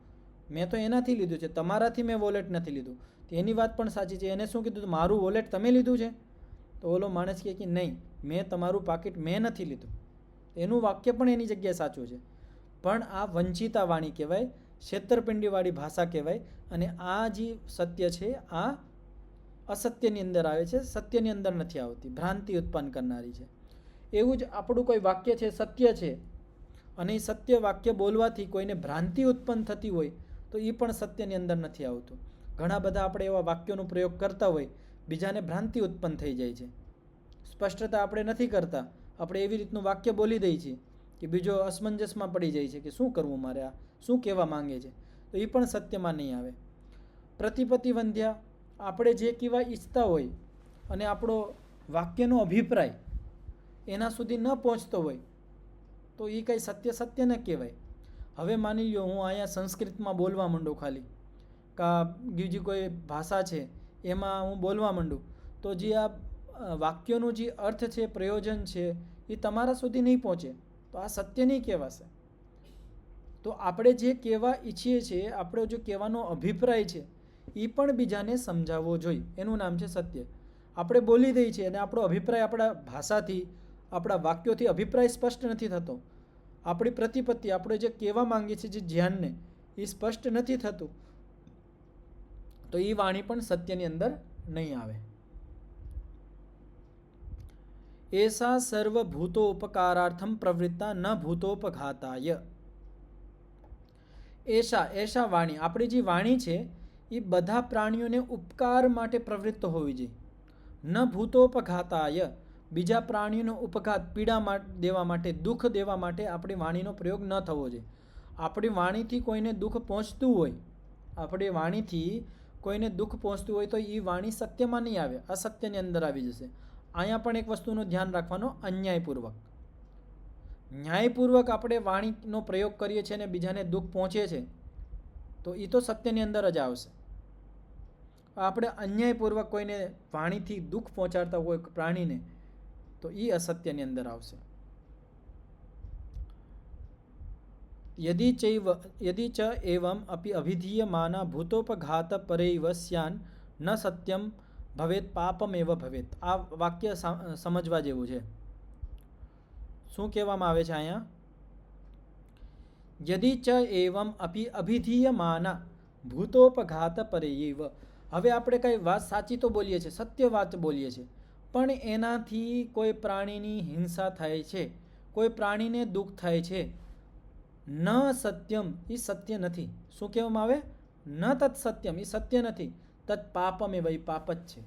મેં તો એનાથી લીધું છે, તમારાથી મેં વોલેટ નથી લીધું. તો એની વાત પણ સાચી છે. એને શું કીધું? મારું વોલેટ તમે લીધું છે? તો ઓલો માણસ કહે કે નહીં, મેં તમારું પાકીટ મેં નથી લીધું. એનું વાક્ય પણ એની જગ્યાએ સાચું છે, પણ આ વંચિતા વાણી કહેવાય, છેતરપિંડીવાળી ભાષા કહેવાય. અને આ જે સત્ય છે આ અસત્યની અંદર આવે છે, સત્યની અંદર નથી આવતી, ભ્રાંતિ ઉત્પન્ન કરનારી છે. એવું જ આપણું કોઈ વાક્ય છે, સત્ય છે, અને એ સત્ય વાક્ય બોલવાથી કોઈને ભ્રાંતિ ઉત્પન્ન થતી હોય તો એ પણ સત્યની અંદર નથી આવતું. ઘણા બધા આપણે એવા વાક્યોનો પ્રયોગ કરતા હોય, બીજાને ભ્રાંતિ ઉત્પન્ન થઈ જાય છે. સ્પષ્ટતા આપણે નથી કરતા, આપણે એવી રીતનું વાક્ય બોલી દઈએ છીએ કે બીજો અસમંજસમાં પડી જાય છે કે શું કરવું મારે, આ શું કહેવા માંગે છે. તો એ પણ સત્યમાં નહીં આવે. પ્રતિપત્તિ વંધ્યા, આપણે જે કહેવા ઈચ્છતા હોય અને આપણો વાક્યનો અભિપ્રાય એના સુધી ન પહોંચતો હોય તો એ કંઈ સત્ય ન કહેવાય. હવે માની લો હું અહીંયા સંસ્કૃતમાં બોલવા માંડું, ખાલી કા બીજી કોઈ ભાષા છે એમાં હું બોલવા માંડું, તો જે આ વાક્યોનું જે અર્થ છે, પ્રયોજન છે, એ તમારા સુધી નહીં પહોંચે તો આ સત્ય નહીં કહેવાશે. તો આપણે જે કહેવા ઈચ્છીએ છીએ, આપણો જે કહેવાનો અભિપ્રાય છે એ પણ બીજાને સમજાવવો જોઈએ, એનું નામ છે સત્ય. આપણે બોલી દઈએ છીએ અને આપણો અભિપ્રાય આપણા ભાષાથી, આપણા વાક્યોથી અભિપ્રાય સ્પષ્ટ નથી થતો. આપણી પ્રતિપત્તિ, આપણે જે કહેવા માંગીએ છીએ જે જ્ઞાનને, એ સ્પષ્ટ નથી થતું, તો એ વાણી પણ સત્યની અંદર નહીં આવે. એસા સર્વભૂતોપકારાર્થમ પ્રવૃત્તા ન ભૂતોપઘાતાય. એશા વાણી, આપણી જે વાણી છે એ બધા પ્રાણીઓને ઉપકાર માટે પ્રવૃત્ત હોવી જોઈએ. ન ભૂતોપઘાતાય, બીજા પ્રાણીઓનો ઉપઘાત, પીડા દેવા માટે, દુઃખ દેવા માટે આપણી વાણીનો પ્રયોગ ન થવો જોઈએ. આપણી વાણીથી કોઈને દુઃખ પહોંચતું હોય, આપણી વાણીથી કોઈને દુઃખ પહોંચતું હોય તો એ વાણી સત્યમાં નહીં આવે, અસત્યની અંદર આવી જશે. અહીંયા પણ એક વસ્તુનું ધ્યાન રાખવાનું, અન્યાયપૂર્વક. ન્યાયપૂર્વક આપણે વાણીનો પ્રયોગ કરીએ છીએ અને બીજાને દુઃખ પહોંચે છે તો એ તો સત્યની અંદર જ આવશે. આપણે અન્યાયપૂર્વક કોઈને વાણીથી દુઃખ પહોંચાડતા હોય પ્રાણીને તો એ અસત્યની અંદર આવશે. યદિ ચ એવમ અપि અવિધીયમાના ભૂતોપઘાત પરૈવ સ્યાન ન સત્યમ ભવેત પાપમેવ ભવેત. આ વાક્ય સમજવા જેવું છે. શું કહેવામાં આવે છે અહીંયા? યદિ ચ એવમ અપि અવિધીયમાના ભૂતોપઘાત પરૈવ. હવે આપણે કઈ વાત સાચી તો બોલીએ છીએ, સત્ય વાત બોલીએ છીએ, પણ એનાથી કોઈ પ્રાણીની હિંસા થાય છે, કોઈ પ્રાણીને દુઃખ થાય છે. ન સત્યમ, એ સત્ય નથી. શું કહેવામાં આવે? ન તત્ સત્યમ, એ સત્ય નથી. તત્ પાપમ એ વહી પાપ જ છે.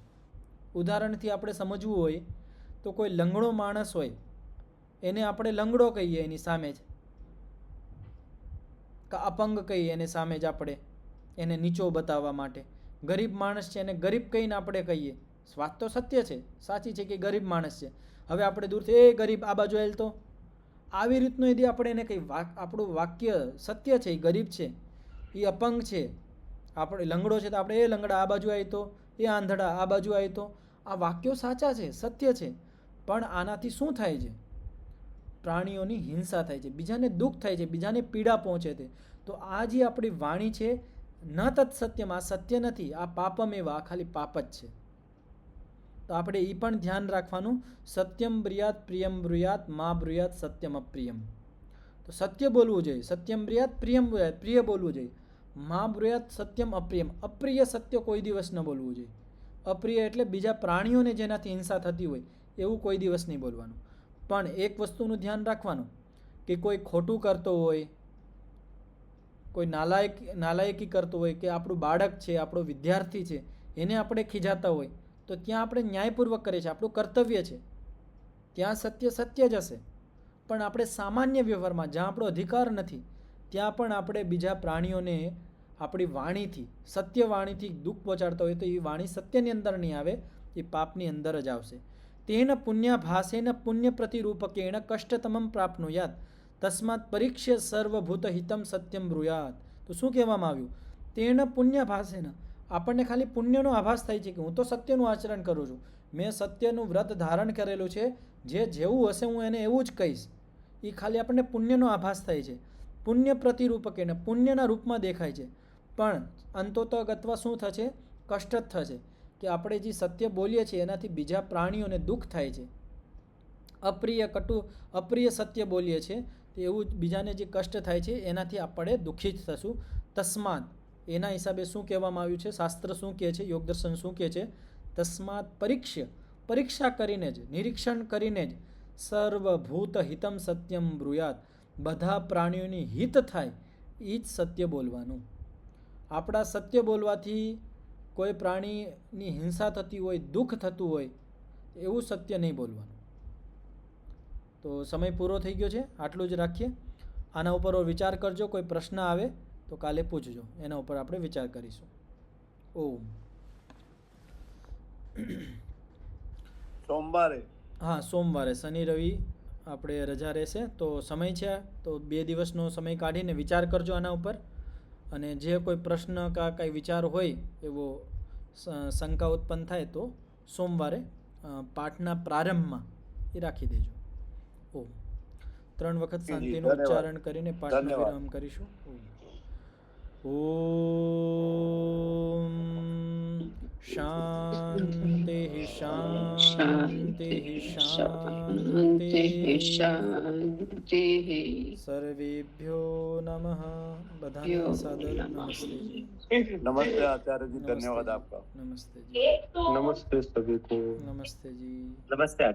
ઉદાહરણથી આપણે સમજવું હોય તો કોઈ લંગડો માણસ હોય એને આપણે લંગડો કહીએ એની સામે જ, કે અપંગ કહીએ એને સામે જ આપણે એને નીચો બતાવવા માટે. ગરીબ માણસ છે એને ગરીબ કહીને આપણે કહીએ વાત તો સત્ય છે, સાચી છે કે ગરીબ માણસ છે. હવે આપણે દૂરથી એ ગરીબ આ બાજુ આવેલ તો આવી રીતનું यदि આપણે એને કંઈ આપણું વાક્ય સત્ય છે, એ ગરીબ છે, એ અપંગ છે, આપણે લંગડો છે તો આપણે એ લંગડા આ બાજુ આવી તો, એ આંધળા આ બાજુ આવી તો, આ વાક્યો સાચા છે, સત્ય છે, પણ આનાથી શું થાય છે? પ્રાણીઓની હિંસા થાય છે, બીજાને દુઃખ થાય છે, બીજાને પીડા પહોંચે છે. તો આ જે આપણી વાણી છે ન તત્સત્યમ, આ સત્ય નથી, આ પાપમેવા, આ ખાલી પાપ જ છે. તો આપણે એ પણ ધ્યાન રાખવાનું, સત્યમ બ્રુયાત પ્રિયમ બ્રુયાત મા બ્રુયાત સત્યમ અપ્રિયમ. તો સત્ય બોલવું જોઈએ, સત્યમ બ્રુયાત પ્રિયમ બ્રુયાત, પ્રિય બોલવું જોઈએ. મા બ્રુયાત સત્યમ અપ્રિયમ, અપ્રિય સત્ય કોઈ દિવસ ન બોલવું જોઈએ. અપ્રિય એટલે બીજા પ્રાણીઓને જેનાથી હિંસા થતી હોય એવું કોઈ દિવસ નહીં બોલવાનું. પણ એક વસ્તુનું ધ્યાન રાખવાનું કે કોઈ ખોટું કરતો હોય, કોઈ નાલાયકી કરતો હોય, કે આપણું બાળક છે, આપણો વિદ્યાર્થી છે, એને આપણે ખીજાતા હોય તો ત્યાં આપણે ન્યાયપૂર્વક કરીએ છીએ, આપણું કર્તવ્ય છે, ત્યાં સત્ય સત્ય જ હશે. પણ આપણે સામાન્ય વ્યવહારમાં જ્યાં આપણો અધિકાર નથી ત્યાં પણ આપણે બીજા પ્રાણીઓને આપણી વાણીથી, સત્ય વાણીથી દુઃખ પહોંચાડતા હોય તો એ વાણી સત્યની અંદર નહીં આવે, એ પાપની અંદર જ આવશે. તેન પુણ્યાભાસેન પુણ્ય પ્રતિરૂપકેણ કષ્ટતમમ પ્રાપ્નુયાત તસ્માત પરીક્ષ્ય સર્વભૂત હિતમ સત્યમ બ્રુયાત. તો શું કહેવામાં આવ્યું? તેન પુણ્યાભાસેન, આપણને ખાલી પુણ્યનો આભાસ થાય છે કે હું તો સત્યનું આચરણ કરું છું, મેં સત્યનું વ્રત ધારણ કરેલું છે, જે જેવું હશે હું એને એવું જ કહીશ. એ ખાલી આપણને પુણ્યનો આભાસ થાય છે. પુણ્ય પ્રતિરૂપકેણ, પુણ્યના રૂપમાં દેખાય છે, પણ અંતોતગતવા શું થશે? કષ્ટ જ થશે કે આપણે જે સત્ય બોલીએ છીએ એનાથી બીજા પ્રાણીઓને દુઃખ થાય છે. અપ્રિય સત્ય બોલીએ છીએ તો એવું બીજાને જે કષ્ટ થાય છે એનાથી આપણે દુઃખી જ થશું. તસ્માત, એના હિસાબે શું કહેવામાં આવ્યું છે? શાસ્ત્ર શું કહે છે? યોગદર્શન શું કહે છે? તસ્માત પરીક્ષા કરીને જ, નિરીક્ષણ કરીને જ સર્વભૂત હિતમ સત્યમ બ્રુયાત, બધા પ્રાણીઓની હિત થાય એ જ સત્ય બોલવાનું. આપણા સત્ય બોલવાથી કોઈ પ્રાણીની હિંસા થતી હોય, દુઃખ થતું હોય, એવું સત્ય નહીં બોલવાનું. તો સમય પૂરો થઈ ગયો છે, આટલું જ રાખીએ. આના ઉપર વિચાર કરજો, કોઈ પ્રશ્ન આવે તો કાલે પૂછજો, એના ઉપર આપણે વિચાર કરીશું. ઓમ. સોમવારે, હા, સોમવારે, શનિ રવિ આપણે રજા રહેશે, તો સમય છે તો 2 દિવસનો સમય કાઢીને વિચાર કરજો આના ઉપર. અને જે કોઈ પ્રશ્ન કા કાંઈ વિચાર હોય એવો શંકા ઉત્પન્ન થાય તો સોમવારે પાઠના પ્રારંભમાં એ રાખી દેજો. ઓમ. 3 વખત શાંતિનું ઉચ્ચારણ કરીને પાઠનો વિરામ કરીશું. ઓમ શાંતિ શાંતિ શાંતિ. સર્વેભ્યો નમઃ. બધાને સાદર નમસ્તે. नमस्ते आचार्य जी, धन्यवाद आपका. नमस्ते जी. नमस्ते सभी को. नमस्ते जी. નમસ્તે.